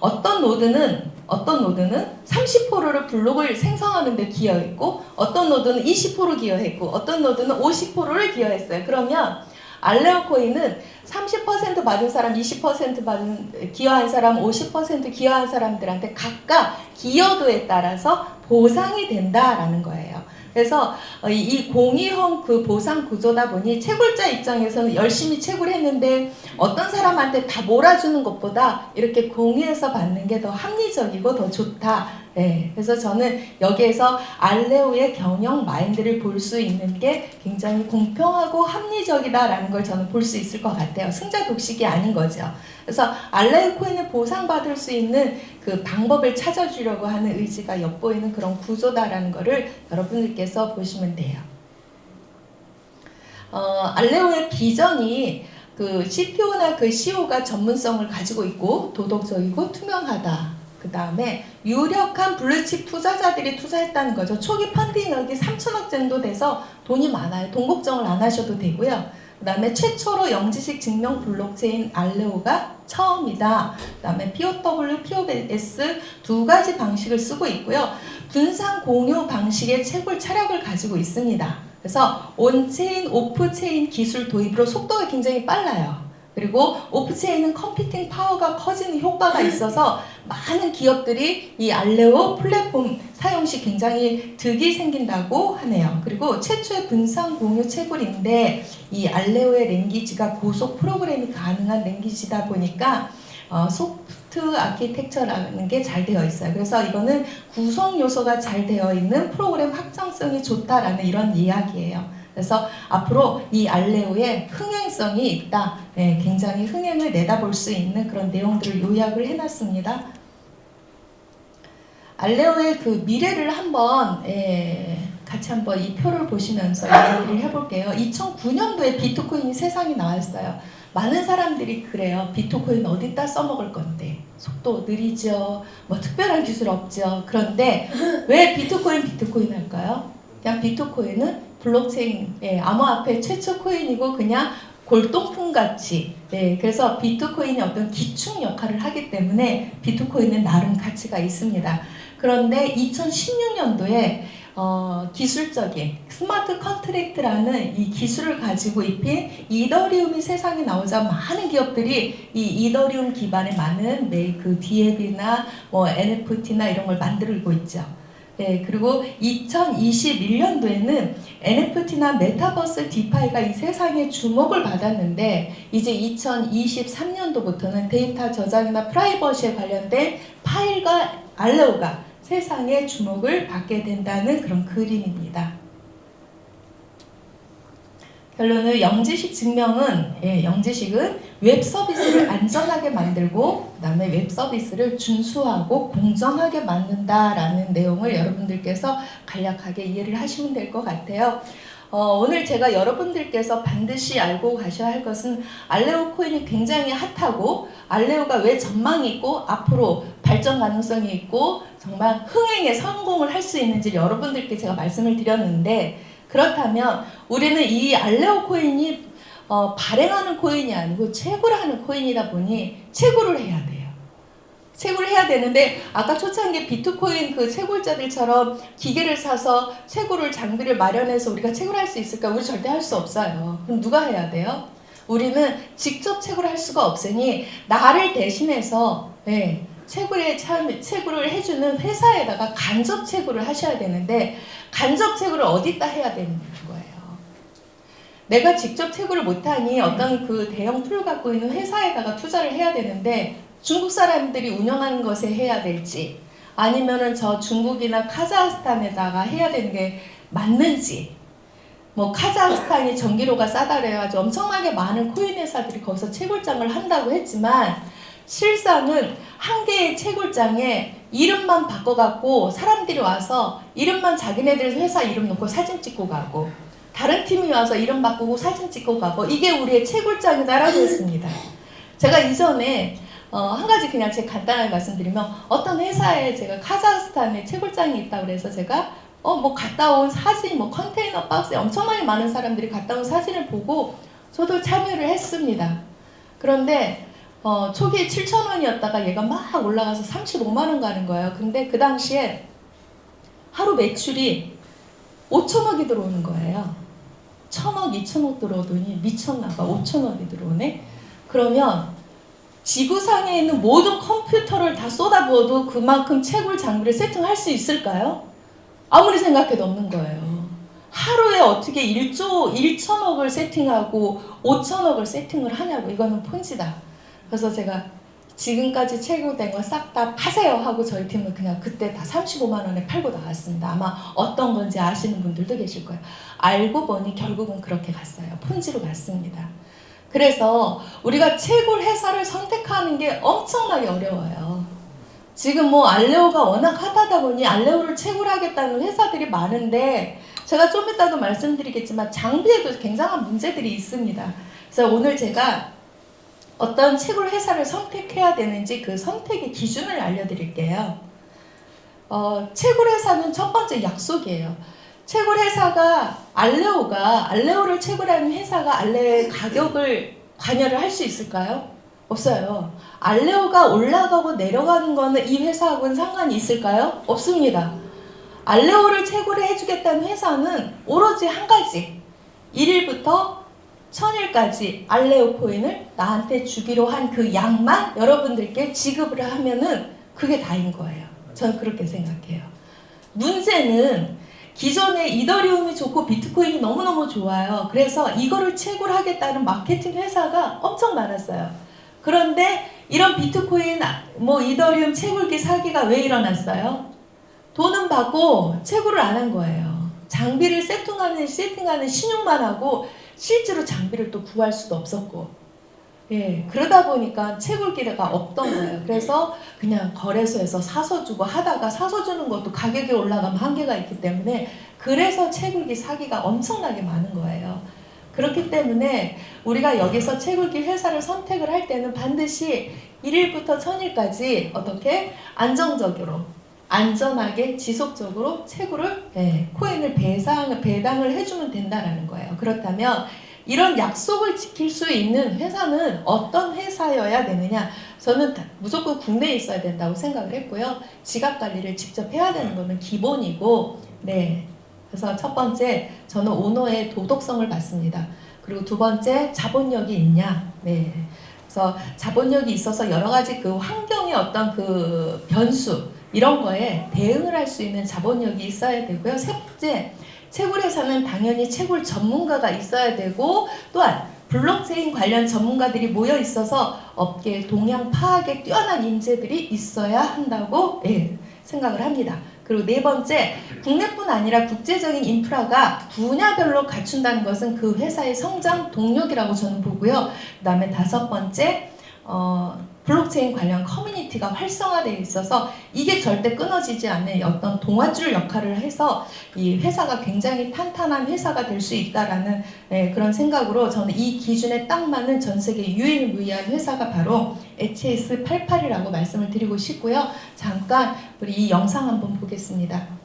어떤 노드는 30%를 블록을 생성하는 데 기여했고 어떤 노드는 20% 기여했고 어떤 노드는 50%를 기여했어요. 그러면 알레오 코인은 30% 받은 사람, 20% 받은 기여한 사람, 50% 기여한 사람들한테 각각 기여도에 따라서 보상이 된다라는 거예요. 그래서 이 공익형 그 보상 구조다 보니 채굴자 입장에서는 열심히 채굴했는데 어떤 사람한테 다 몰아주는 것보다 이렇게 공유해서 받는 게 더 합리적이고 더 좋다. 네, 그래서 저는 여기에서 알레오의 경영 마인드를 볼 수 있는 게 굉장히 공평하고 합리적이다라는 걸 저는 볼 수 있을 것 같아요. 승자 독식이 아닌 거죠. 그래서 알레오 코인을 보상받을 수 있는 그 방법을 찾아주려고 하는 의지가 엿보이는 그런 구조다라는 거를 여러분들께서 보시면 돼요. 알레오의 비전이 그 CTO나 그 CEO가 전문성을 가지고 있고 도덕적이고 투명하다. 그 다음에 유력한 블루칩 투자자들이 투자했다는 거죠. 초기 펀딩額이 3천억 정도 돼서 돈이 많아요. 돈 걱정을 안 하셔도 되고요. 그 다음에 최초로 영지식 증명 블록체인 알레오가 처음이다. 그 다음에 POW, POS 두 가지 방식을 쓰고 있고요. 분산 공유 방식의 채굴 차력을 가지고 있습니다. 그래서 온체인, 오프체인 기술 도입으로 속도가 굉장히 빨라요. 그리고 오프체인은 컴퓨팅 파워가 커지는 효과가 있어서 많은 기업들이 이 알레오 플랫폼 사용 시 굉장히 득이 생긴다고 하네요. 그리고 최초의 분산 공유 채굴인데 이 알레오의 랭귀지가 고속 프로그램이 가능한 랭귀지다 보니까 소프트 아키텍처라는 게 잘 되어 있어요. 그래서 이거는 구성 요소가 잘 되어 있는 프로그램 확장성이 좋다라는 이런 이야기예요. 그래서 앞으로 이 알레오의 흥행성이 있다. 네, 굉장히 흥행을 내다볼 수 있는 그런 내용들을 요약을 해놨습니다. 알레오의 그 미래를 한번 같이 한번 이 표를 보시면서 이야기를 해볼게요. 2009년도에 비트코인이 세상에 나왔어요. 많은 사람들이 그래요. 비트코인 어디다 써먹을 건데 속도 느리죠. 뭐 특별한 기술 없죠. 그런데 왜 비트코인 할까요? 그냥 비트코인은 블록체인 암호화폐 최초 코인이고 그냥 골동품 같이 그래서 비트코인이 어떤 기축 역할을 하기 때문에 비트코인은 나름 가치가 있습니다. 그런데 2016년도에 기술적인 스마트 컨트랙트라는 이 기술을 가지고 입힌 이더리움이 세상에 나오자 많은 기업들이 이 이더리움 기반의 많은 그 DApp이나 뭐 NFT나 이런 걸 만들고 있죠. 그리고 2021년도에는 NFT나 메타버스 디파이가 이 세상에 주목을 받았는데 이제 2023년도부터는 데이터 저장이나 프라이버시에 관련된 파일과 알레오가 세상에 주목을 받게 된다는 그런 그림입니다. 결론은 영지식 증명은 영지식은 웹 서비스를 안전하게 만들고 그 다음에 웹 서비스를 준수하고 공정하게 만든다라는 내용을 여러분들께서 간략하게 이해를 하시면 될 것 같아요. 오늘 제가 여러분들께서 반드시 알고 가셔야 할 것은 알레오 코인이 굉장히 핫하고 알레오가 왜 전망이 있고 앞으로 발전 가능성이 있고 정말 흥행에 성공을 할 수 있는지 여러분들께 제가 말씀을 드렸는데 그렇다면 우리는 이 알레오 코인이 발행하는 코인이 아니고 채굴하는 코인이다 보니 채굴을 해야 돼요. 채굴을 해야 되는데 아까 초창기 비트코인 그 채굴자들처럼 기계를 사서 채굴을 장비를 마련해서 우리가 채굴할 수 있을까? 우리 절대 할 수 없어요. 그럼 누가 해야 돼요? 우리는 직접 채굴할 수가 없으니 나를 대신해서 채굴을 해주는 회사에다가 간접 채굴을 하셔야 되는데 간접 채굴을 어디다 해야 되는 거예요. 내가 직접 채굴을 못하니 어떤 그 대형 툴을 갖고 있는 회사에다가 투자를 해야 되는데 중국 사람들이 운영하는 것에 해야 될지 아니면은 저 중국이나 카자흐스탄에다가 해야 되는 게 맞는지 뭐 카자흐스탄이 전기료가 싸다 그래가지고 엄청나게 많은 코인 회사들이 거기서 채굴장을 한다고 했지만 실상은 한 개의 채굴장에 이름만 바꿔갖고 사람들이 와서 이름만 자기네들 회사 이름 놓고 사진 찍고 가고 다른 팀이 와서 이름 바꾸고 사진 찍고 가고 이게 우리의 채굴장이다라고 했습니다. 제가 이전에 한 가지 그냥 제가 간단하게 말씀드리면 어떤 회사에 제가 카자흐스탄에 채굴장이 있다고 그래서 제가 뭐 갔다 온 사진 뭐 컨테이너 박스에 엄청나게 많은 사람들이 갔다 온 사진을 보고 저도 참여를 했습니다. 그런데 초기에 7,000원이었다가 얘가 막 올라가서 35만원 가는 거예요. 근데 그 당시에 하루 매출이 5천억이 들어오는 거예요. 1,000억, 2,000억 들어오더니 미쳤나봐. 5,000억이 들어오네. 그러면 지구상에 있는 모든 컴퓨터를 다 쏟아부어도 그만큼 채굴 장비를 세팅할 수 있을까요? 아무리 생각해도 없는 거예요. 하루에 어떻게 1,000억을 세팅하고 5,000억을 세팅을 하냐고. 이거는 폰지다. 그래서 제가 지금까지 채굴된 거 싹 다 파세요 하고 저희 팀은 그냥 그때 다 35만 원에 팔고 나갔습니다. 아마 어떤 건지 아시는 분들도 계실 거예요. 알고 보니 결국은 그렇게 갔어요. 폰지로 갔습니다. 그래서 우리가 채굴 회사를 선택하는 게 엄청나게 어려워요. 지금 뭐 알레오가 워낙 핫하다 보니 알레오를 채굴하겠다는 회사들이 많은데 제가 좀 이따도 말씀드리겠지만 장비에도 굉장한 문제들이 있습니다. 그래서 오늘 제가 어떤 채굴 회사를 선택해야 되는지 그 선택의 기준을 알려드릴게요. 채굴 회사는 첫 번째 약속이에요. 채굴 회사가 알레오를 채굴하는 회사가 알레오의 가격을 관여를 할 수 있을까요? 없어요. 알레오가 올라가고 내려가는 거는 이 회사하고는 상관이 있을까요? 없습니다. 알레오를 채굴을 해주겠다는 회사는 오로지 한 가지, 1일부터 1000일까지 알레오 코인을 나한테 주기로 한 그 양만 여러분들께 지급을 하면은 그게 다인 거예요. 전 그렇게 생각해요. 문제는 기존에 이더리움이 좋고 비트코인이 너무너무 좋아요. 그래서 이거를 채굴하겠다는 마케팅 회사가 엄청 많았어요. 그런데 이런 비트코인, 이더리움 채굴기 사기가 왜 일어났어요? 돈은 받고 채굴을 안 한 거예요. 장비를 세팅하는 신용만 하고 실제로 장비를 또 구할 수도 없었고, 그러다 보니까 채굴기가 없던 거예요. 그래서 그냥 거래소에서 사서 주고 하다가 사서 주는 것도 가격이 올라가면 한계가 있기 때문에 그래서 채굴기 사기가 엄청나게 많은 거예요. 그렇기 때문에 우리가 여기서 채굴기 회사를 선택을 할 때는 반드시 1일부터 1000일까지 어떻게 안정적으로 안전하게 지속적으로 채굴을 코인을 배당을 해주면 된다라는 거예요. 그렇다면 이런 약속을 지킬 수 있는 회사는 어떤 회사여야 되느냐? 저는 무조건 국내에 있어야 된다고 생각을 했고요. 지갑 관리를 직접 해야 되는 거는 기본이고, 그래서 첫 번째, 저는 오너의 도덕성을 봤습니다. 그리고 두 번째, 자본력이 있냐? 그래서 자본력이 있어서 여러 가지 그 환경의 어떤 그 변수, 이런 거에 대응을 할 수 있는 자본력이 있어야 되고요. 세 번째, 채굴 회사는 당연히 채굴 전문가가 있어야 되고, 또한 블록체인 관련 전문가들이 모여 있어서 업계 동향 파악에 뛰어난 인재들이 있어야 한다고 생각을 합니다. 그리고 네 번째, 국내뿐 아니라 국제적인 인프라가 분야별로 갖춘다는 것은 그 회사의 성장 동력이라고 저는 보고요. 그 다음에 다섯 번째, 블록체인 관련 커뮤니티가 활성화되어 있어서 이게 절대 끊어지지 않는 어떤 동아줄 역할을 해서 이 회사가 굉장히 탄탄한 회사가 될 수 있다라는 그런 생각으로 저는 이 기준에 딱 맞는 전 세계 유일무이한 회사가 바로 HS88이라고 말씀을 드리고 싶고요. 잠깐 우리 이 영상 한번 보겠습니다.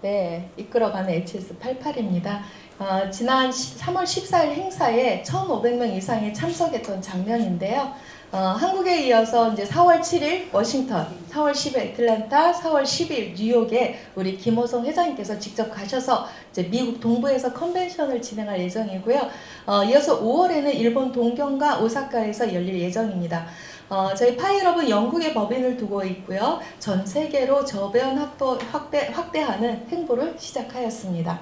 산업에 이끌어가는 HS88입니다. 지난 3월 14일 행사에 1,500명 이상이 참석했던 장면인데요. 한국에 이어서 이제 4월 7일 워싱턴, 4월 10일 애틀랜타, 4월 10일 뉴욕에 우리 김호성 회장님께서 직접 가셔서 이제 미국 동부에서 컨벤션을 진행할 예정이고요. 이어서 5월에는 일본 동경과 오사카에서 열릴 예정입니다. 저희 파이럽은 영국에 법인을 두고 있고요. 전 세계로 저변 확대하는 행보를 시작하였습니다.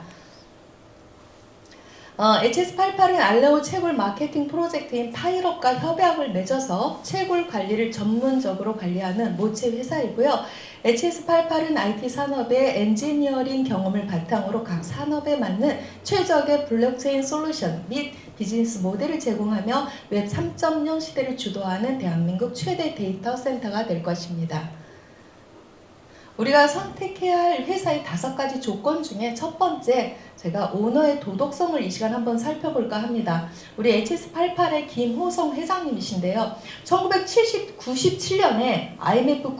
HS88은 알레오 채굴 마케팅 프로젝트인 파이럽과 협약을 맺어서 채굴 관리를 전문적으로 관리하는 모체 회사이고요. HS88은 IT 산업의 엔지니어링 경험을 바탕으로 각 산업에 맞는 최적의 블록체인 솔루션 및 비즈니스 모델을 제공하며 웹 3.0 시대를 주도하는 대한민국 최대 데이터 센터가 될 것입니다. 우리가 선택해야 할 회사의 5가지 조건 중에 첫 번째, 제가 오너의 도덕성을 이 시간 한번 살펴볼까 합니다. 우리 HS88의 김호성 회장님이신데요. 1997년에 IMF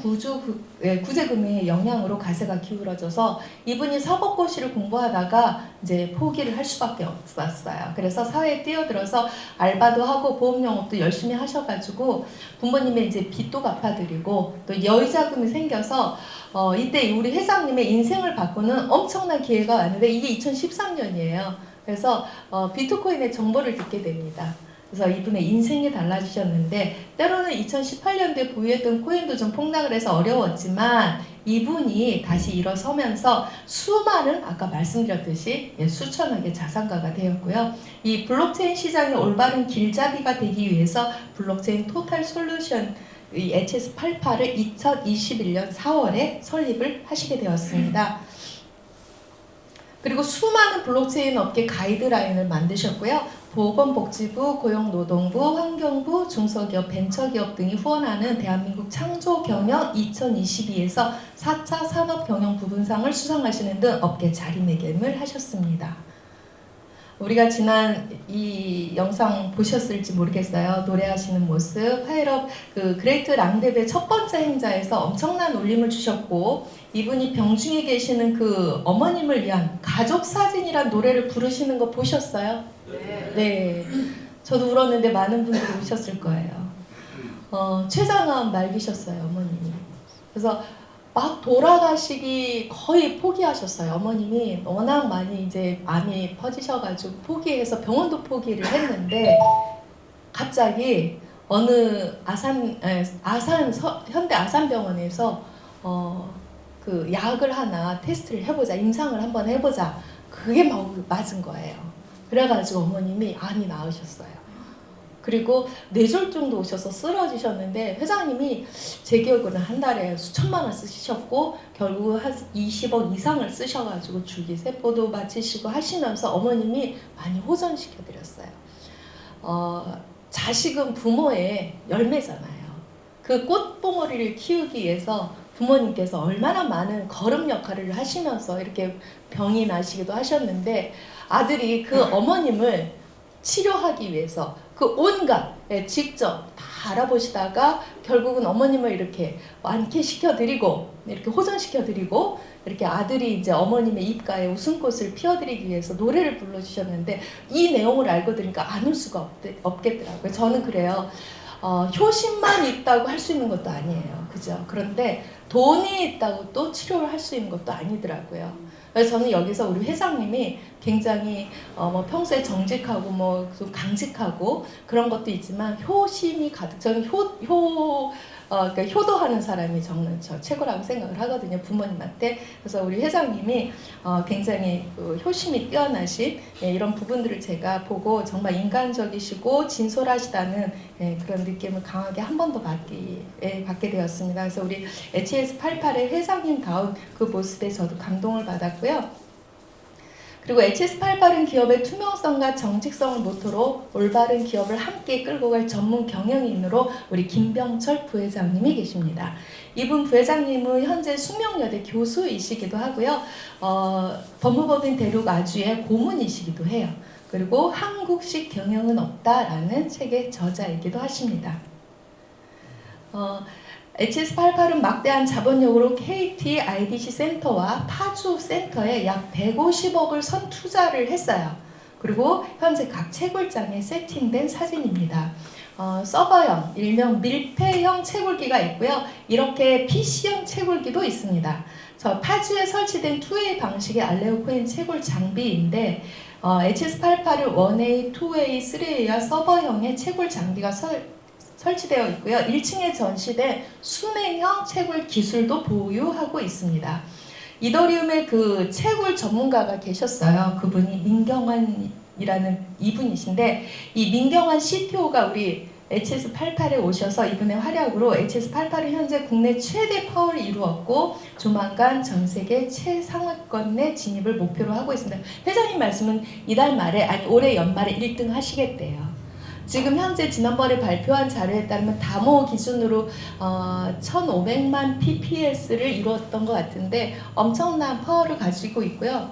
구제금융의 영향으로 가세가 기울어져서 이분이 사법고시를 공부하다가 이제 포기를 할 수밖에 없었어요. 그래서 사회에 뛰어들어서 알바도 하고 보험 영업도 열심히 하셔가지고 부모님의 이제 빚도 갚아드리고 또 여유자금이 생겨서 이때 우리 회장님의 인생을 바꾸는 엄청난 기회가 왔는데 이게 2013년이에요. 그래서 비트코인의 정보를 듣게 됩니다. 그래서 이분의 인생이 달라지셨는데 때로는 2018년도에 보유했던 코인도 좀 폭락을 해서 어려웠지만 이분이 다시 일어서면서 수많은 아까 말씀드렸듯이 수천억의 자산가가 되었고요. 이 블록체인 시장의 올바른 길잡이가 되기 위해서 블록체인 토탈 솔루션 이 HS88을 2021년 4월에 설립을 하시게 되었습니다. 그리고 수많은 블록체인 업계 가이드라인을 만드셨고요. 보건복지부, 고용노동부, 환경부, 중소기업, 벤처기업 등이 후원하는 대한민국 창조경영 2022에서 4차 산업경영 부분상을 수상하시는 등 업계 자리매김을 하셨습니다. 우리가 지난 이 영상 보셨을지 모르겠어요. 노래하시는 모습, 파이럽 그 그레이트 랑뎁의 첫 번째 행사에서 엄청난 울림을 주셨고 이분이 병중에 계시는 그 어머님을 위한 가족 사진이란 노래를 부르시는 거 보셨어요? 네. 저도 울었는데 많은 분들이 우셨을 거예요. 췌장암 말기셨어요, 어머님이. 그래서 막 돌아가시기 거의 포기하셨어요. 어머님이 워낙 많이 이제 암이 퍼지셔가지고 포기해서 병원도 포기를 했는데 갑자기 어느 현대 아산병원에서 그 약을 하나 테스트를 해보자, 임상을 한번 해보자. 그게 맞은 거예요. 그래가지고 어머님이 암이 나으셨어요. 그리고 뇌졸중도 오셔서 쓰러지셨는데 회장님이 제 기억으로는 한 달에 수천만 원 쓰셨고 결국 한 20억 이상을 쓰셔가지고 줄기세포도 마치시고 하시면서 어머님이 많이 호전시켜드렸어요. 자식은 부모의 열매잖아요. 그 꽃봉오리를 키우기 위해서 부모님께서 얼마나 많은 거름 역할을 하시면서 이렇게 병이 나시기도 하셨는데 아들이 그 어머님을 치료하기 위해서 그 온갖 직접 다 알아보시다가 결국은 어머님을 이렇게 완쾌시켜드리고 이렇게 호전시켜드리고 이렇게 아들이 이제 어머님의 입가에 웃음꽃을 피워드리기 위해서 노래를 불러주셨는데 이 내용을 알고 들으니까 안 울 수가 없겠더라고요. 저는 그래요. 효심만 있다고 할 수 있는 것도 아니에요. 그죠? 그런데 돈이 있다고 또 치료를 할 수 있는 것도 아니더라고요. 그래서 저는 여기서 우리 회장님이 굉장히 평소에 정직하고 좀 강직하고 그런 것도 있지만 효심이 가득 저는 그러니까 효도하는 사람이 저는 최고라고 생각을 하거든요. 부모님한테. 그래서 우리 회장님이 굉장히 효심이 뛰어나신 이런 부분들을 제가 보고 정말 인간적이시고 진솔하시다는 그런 느낌을 강하게 한 번 더 받게 되었습니다. 그래서 우리 HS88의 회장님다운 그 모습에 저도 감동을 받았고요. 그리고 HS88은 기업의 투명성과 정직성을 모토로 올바른 기업을 함께 끌고 갈 전문 경영인으로 우리 김병철 부회장님이 계십니다. 이분 부회장님은 현재 숙명여대 교수이시기도 하고요. 법무법인 대륙 아주의 고문이시기도 해요. 그리고 한국식 경영은 없다라는 책의 저자이기도 하십니다. HS88은 막대한 자본력으로 KT IDC 센터와 파주 센터에 약 150억을 선투자를 했어요. 그리고 현재 각 채굴장에 세팅된 사진입니다. 서버형, 일명 밀폐형 채굴기가 있고요. 이렇게 PC형 채굴기도 있습니다. 저 파주에 설치된 2웨이 방식의 알레오 코인 채굴 장비인데 HS88은 1A, 2A, 3A와 서버형의 채굴 장비가 설치되어 있고요. 1층에 전시된 수냉형 채굴 기술도 보유하고 있습니다. 이더리움의 그 채굴 전문가가 계셨어요. 그분이 민경환이라는 이분이신데, 이 민경환 CTO가 우리 HS88에 오셔서 이분의 활약으로 HS88은 현재 국내 최대 파워를 이루었고 조만간 전 세계 최상위권에 진입을 목표로 하고 있습니다. 회장님 말씀은 이달 말에, 아니 올해 연말에 1등 하시겠대요. 지금 현재 지난번에 발표한 자료에 따르면 다모 기준으로 1500만 PPS를 이루었던 것 같은데 엄청난 파워를 가지고 있고요.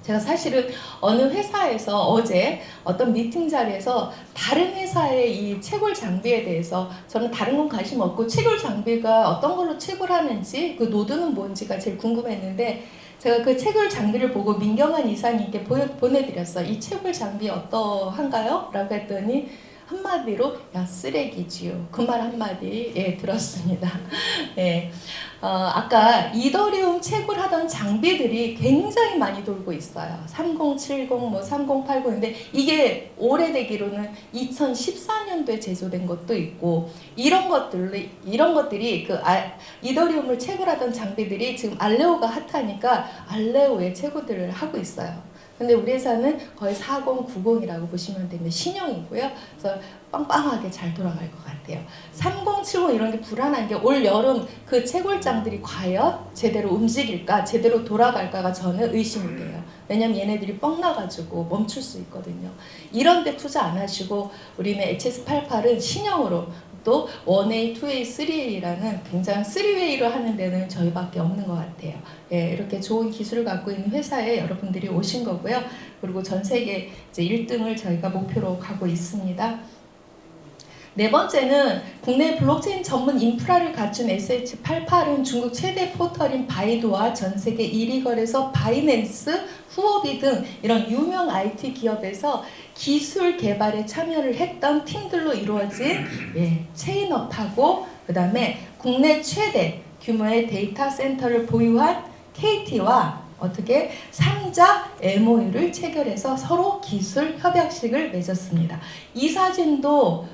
제가 사실은 어느 회사에서 어제 어떤 미팅 자리에서 다른 회사의 이 채굴 장비에 대해서, 저는 다른 건 관심 없고 채굴 장비가 어떤 걸로 채굴하는지 그 노드는 뭔지가 제일 궁금했는데, 제가 그 채굴 장비를 보고 민경환 이사님께 보내드렸어요. 이 채굴 장비 어떠한가요? 라고 했더니 한마디로 야 쓰레기지요. 그 말 한마디 들었습니다. 예. 아까 이더리움 채굴하던 장비들이 굉장히 많이 돌고 있어요. 3070, 뭐 3080인데 이게 오래되기로는 2014년도에 제조된 것도 있고, 이런 것들이 그 이더리움을 채굴하던 장비들이 지금 알레오가 핫하니까 알레오의 채굴들을 하고 있어요. 근데 우리 회사는 거의 4090이라고 보시면 됩니다. 신형이고요. 그래서 빵빵하게 잘 돌아갈 것 같아요. 3070 이런 게 불안한 게 올 여름 그 채굴장들이 과연 제대로 움직일까, 제대로 돌아갈까가 저는 의심이 돼요. 왜냐면 얘네들이 뻥 나가지고 멈출 수 있거든요. 이런 데 투자 안 하시고 우리는 HS88은 신형으로 또 1A, 2A, 3A라는 굉장히 3Way로 하는 데는 저희밖에 없는 것 같아요. 예, 이렇게 좋은 기술을 갖고 있는 회사에 여러분들이 오신 거고요. 그리고 전 세계 이제 1등을 저희가 목표로 가고 있습니다. 네 번째는 국내 블록체인 전문 인프라를 갖춘 SH88은 중국 최대 포털인 바이두와 전 세계 1위 거래소 바이낸스, 후오비 등 이런 유명 IT 기업에서 기술 개발에 참여를 했던 팀들로 이루어진 체인업하고, 그 다음에 국내 최대 규모의 데이터 센터를 보유한 KT와 어떻게 3자 MOU를 체결해서 서로 기술 협약식을 맺었습니다. 이 사진도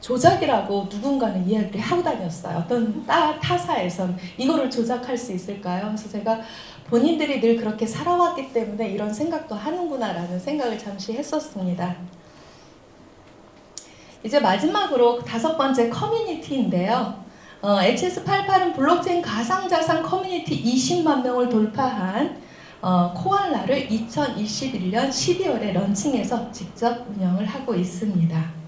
조작이라고 누군가는 이야기를 하고 다녔어요. 어떤 타사에선 이거를 조작할 수 있을까요? 그래서 제가 본인들이 늘 그렇게 살아왔기 때문에 이런 생각도 하는구나 라는 생각을 잠시 했었습니다. 이제 마지막으로 5번째 커뮤니티인데요. HS88은 블록체인 가상자산 커뮤니티 20만 명을 돌파한 코알라를 2021년 12월에 런칭해서 직접 운영을 하고 있습니다.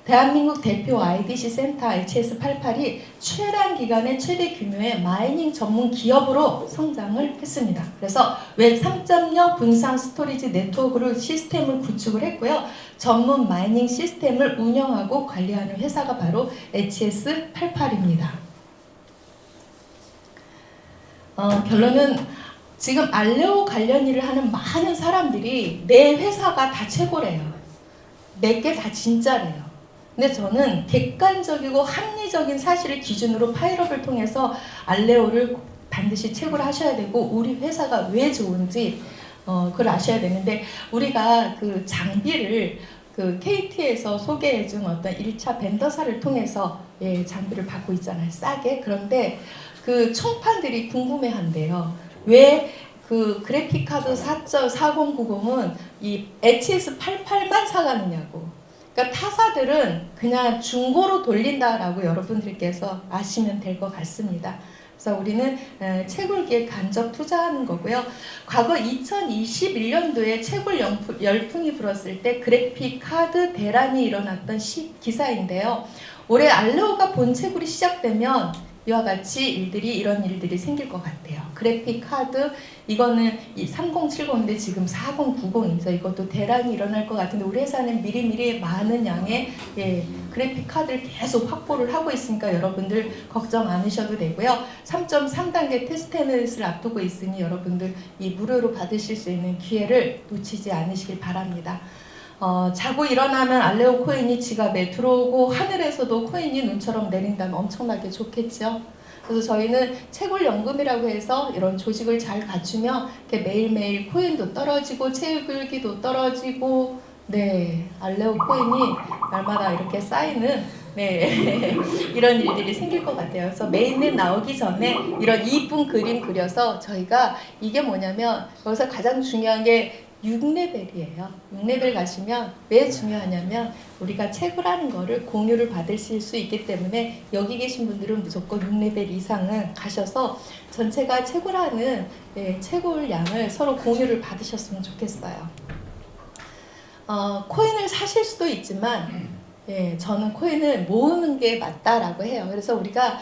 대한민국 대표 IDC 센터 HS88이 최단 기간의 최대 규모의 마이닝 전문 기업으로 성장을 했습니다. 그래서 웹 3.0 분산 스토리지 네트워크를 시스템을 구축을 했고요. 전문 마이닝 시스템을 운영하고 관리하는 회사가 바로 HS88입니다. 결론은 지금 알레오 관련 일을 하는 많은 사람들이 내 회사가 다 최고래요. 내게 다 진짜래요. 근데 저는 객관적이고 합리적인 사실을 기준으로 파일업을 통해서 알레오를 반드시 체크를 하셔야 되고, 우리 회사가 왜 좋은지 그걸 아셔야 되는데, 우리가 그 장비를 그 KT에서 소개해준 어떤 1차 벤더사를 통해서 장비를 받고 있잖아요. 싸게. 그런데 그 총판들이 궁금해한대요. 왜 그 그래픽카드 4090은 이 HS88만 사가느냐고. 그러니까 타사들은 그냥 중고로 돌린다라고 여러분들께서 아시면 될 것 같습니다. 그래서 우리는 채굴기에 간접 투자하는 거고요. 과거 2021년도에 채굴 열풍이 불었을 때 그래픽 카드 대란이 일어났던 기사인데요. 올해 알레오가 본 채굴이 시작되면 이와 같이 이런 일들이 생길 것 같아요. 그래픽 카드, 이거는 3070인데 지금 4090이죠. 이것도 대란이 일어날 것 같은데 우리 회사는 미리미리 많은 양의 그래픽 카드를 계속 확보를 하고 있으니까 여러분들 걱정 안 하셔도 되고요. 3.3단계 테스트넷을 앞두고 있으니 여러분들 이 무료로 받으실 수 있는 기회를 놓치지 않으시길 바랍니다. 자고 일어나면 알레오 코인이 지갑에 들어오고 하늘에서도 코인이 눈처럼 내린다면 엄청나게 좋겠죠. 그래서 저희는 채굴연금이라고 해서 이런 조직을 잘 갖추면 이렇게 매일매일 코인도 떨어지고 채굴기도 떨어지고 알레오 코인이 날마다 이렇게 쌓이는 이런 일들이 생길 것 같아요. 그래서 메인넷 나오기 전에 이런 이쁜 그림 그려서 저희가 이게 뭐냐면 여기서 가장 중요한 게 6레벨이에요. 6레벨 가시면 왜 중요하냐면 우리가 채굴하는 거를 공유를 받으실 수 있기 때문에 여기 계신 분들은 무조건 6레벨 이상은 가셔서 전체가 채굴하는 채굴 양을 서로 공유를 받으셨으면 좋겠어요. 코인을 사실 수도 있지만 저는 코인을 모으는 게 맞다라고 해요. 그래서 우리가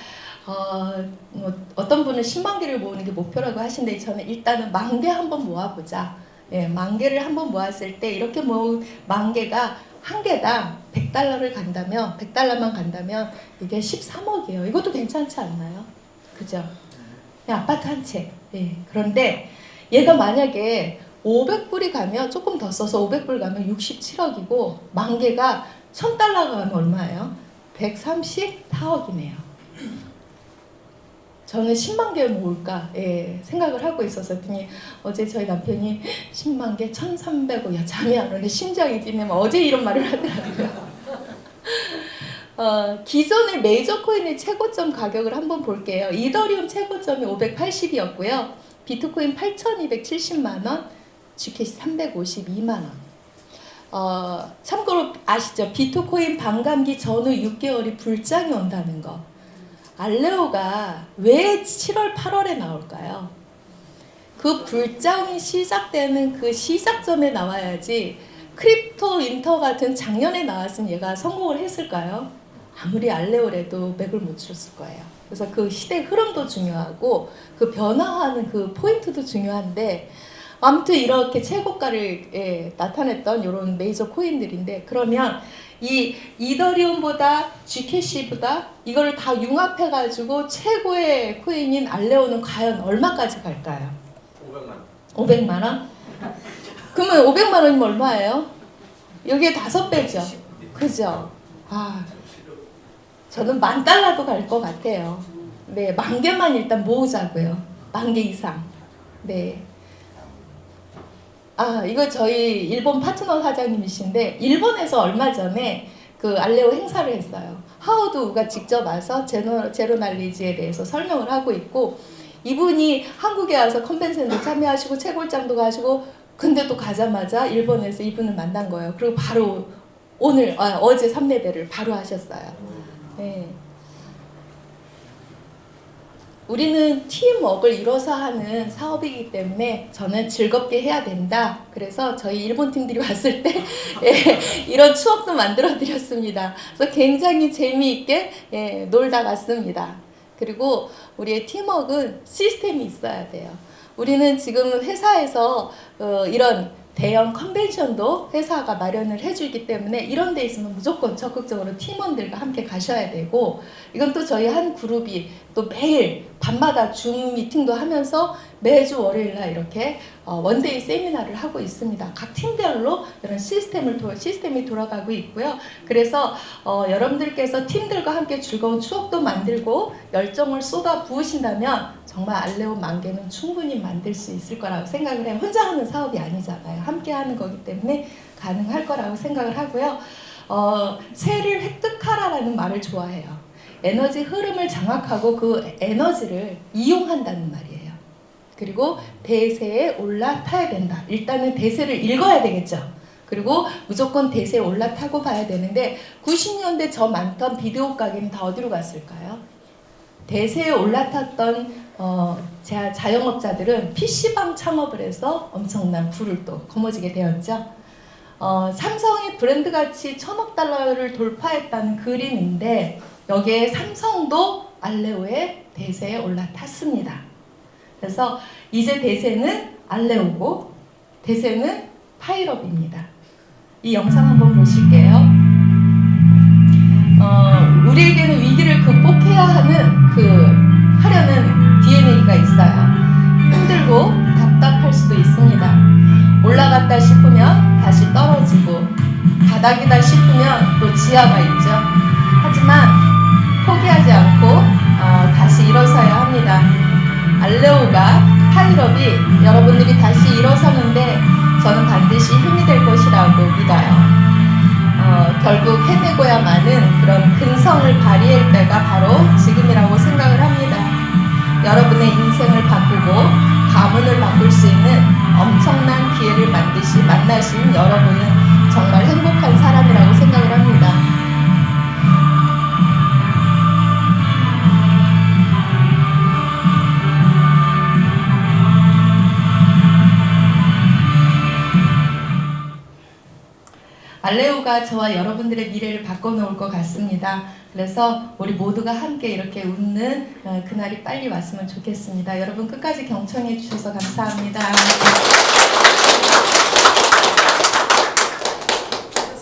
어떤 분은 10만 개를 모으는 게 목표라고 하시는데 저는 일단은 10,000개 한번 모아보자. 10,000개를 한번 모았을 때 이렇게 모은 10,000개가 한 개당 $100를 간다면 100달러만 간다면 이게 13억이에요. 이것도 괜찮지 않나요? 그죠? 그냥 아파트 한 채. 그런데 얘가 만약에 500불이 가면 조금 더 써서 500불 가면 67억이고 10,000개가 1,000달러가 가면 얼마예요? 134억이네요. 저는 10만 개 모을까 생각을 하고 있었더니 어제 저희 남편이 10만 개 1,300억 야 잠이 안 오네 심장이 뛰네 어제 이런 말을 하더라고요. 기존의 메이저 코인의 최고점 가격을 한번 볼게요. 이더리움 최고점이 580이었고요. 비트코인 8,270만원, GCash 352만원. 참고로 아시죠? 비트코인 반감기 전후 6개월이 불장이 온다는 거. 알레오가 왜 7월, 8월에 나올까요? 그 불장이 시작되는 그 시작점에 나와야지 크립토 윈터 같은 작년에 나왔으면 얘가 성공을 했을까요? 아무리 알레오래도 맥을 못 쳤을 거예요. 그래서 그 시대 흐름도 중요하고 그 변화하는 그 포인트도 중요한데 아무튼 이렇게 최고가를 나타냈던 이런 메이저 코인들인데 그러면 이 이더리움보다 Gcash보다 이거를 다 융합해 가지고 최고의 코인인 알레오는 과연 얼마까지 갈까요? 500만 원? 그러면 500만 원이면 얼마예요? 여기에 5배죠. 그죠? 저는 $10,000도 갈 것 같아요. 10,000개만 일단 모으자고요. 10,000개 이상. 이거 저희 일본 파트너 사장님이신데 일본에서 얼마 전에 그 알레오 행사를 했어요. 하우드 우가 직접 와서 제로날리지에 대해서 설명을 하고 있고 이분이 한국에 와서 컨벤션도 참여하시고 채굴장도 가시고 근데 또 가자마자 일본에서 이분을 만난 거예요. 그리고 바로 어제 3레벨을 바로 하셨어요. 우리는 팀워크를 이뤄서 하는 사업이기 때문에 저는 즐겁게 해야 된다. 그래서 저희 일본 팀들이 왔을 때 이런 추억도 만들어 드렸습니다. 그래서 굉장히 재미있게 놀다 갔습니다. 그리고 우리의 팀워크는 시스템이 있어야 돼요. 우리는 지금 회사에서 이런 대형 컨벤션도 회사가 마련을 해주기 때문에 이런 데 있으면 무조건 적극적으로 팀원들과 함께 가셔야 되고 이건 또 저희 한 그룹이 또 매일 밤마다 줌 미팅도 하면서 매주 월요일날 이렇게 원데이 세미나를 하고 있습니다. 각 팀별로 이런 시스템이 돌아가고 있고요. 그래서 여러분들께서 팀들과 함께 즐거운 추억도 만들고 열정을 쏟아 부으신다면 정말 알레오 10,000개는 충분히 만들 수 있을 거라고 생각을 해요. 혼자 하는 사업이 아니잖아요. 함께 하는 거기 때문에 가능할 거라고 생각을 하고요. 새를 획득하라라는 말을 좋아해요. 에너지 흐름을 장악하고 그 에너지를 이용한다는 말이에요. 그리고 대세에 올라타야 된다. 일단은 대세를 읽어야 되겠죠. 그리고 무조건 대세에 올라타고 봐야 되는데 90년대 저 많던 비디오 가게는 다 어디로 갔을까요? 대세에 올라탔던 자영업자들은 PC방 창업을 해서 엄청난 부를 또 거머쥐게 되었죠. 삼성이 브랜드 가치 $1,000억 돌파했다는 그림인데 여기에 삼성도 알레오의 대세에 올라탔습니다. 그래서 이제 대세는 알레오고 대세는 파이럽입니다. 이 영상 한번 보실게요. 우리에게는 위기를 극복해야 하는 하려는 DNA가 있어요. 힘들고 답답할 수도 있습니다. 올라갔다 싶으면 다시 떨어지고 바닥이다 싶으면 또 지하가 있죠. 하지만 포기하지 않고 다시 일어서야 합니다. 알레오가 파이럽이 여러분들이 다시 일어서는데 저는 반드시 힘이 될 것이라고 믿어요. 결국 해내고야만은 그런 근성을 발휘할 때가 바로 지금이라고 생각을 합니다. 여러분의 인생을 바꾸고 가문을 바꿀 수 있는 엄청난 기회를 만나신 여러분은 정말 행복한 사람이라고 생각을 합니다. 알레오가 저와 여러분들의 미래를 바꿔놓을 것 같습니다. 그래서 우리 모두가 함께 이렇게 웃는 그날이 빨리 왔으면 좋겠습니다. 여러분 끝까지 경청해 주셔서 감사합니다.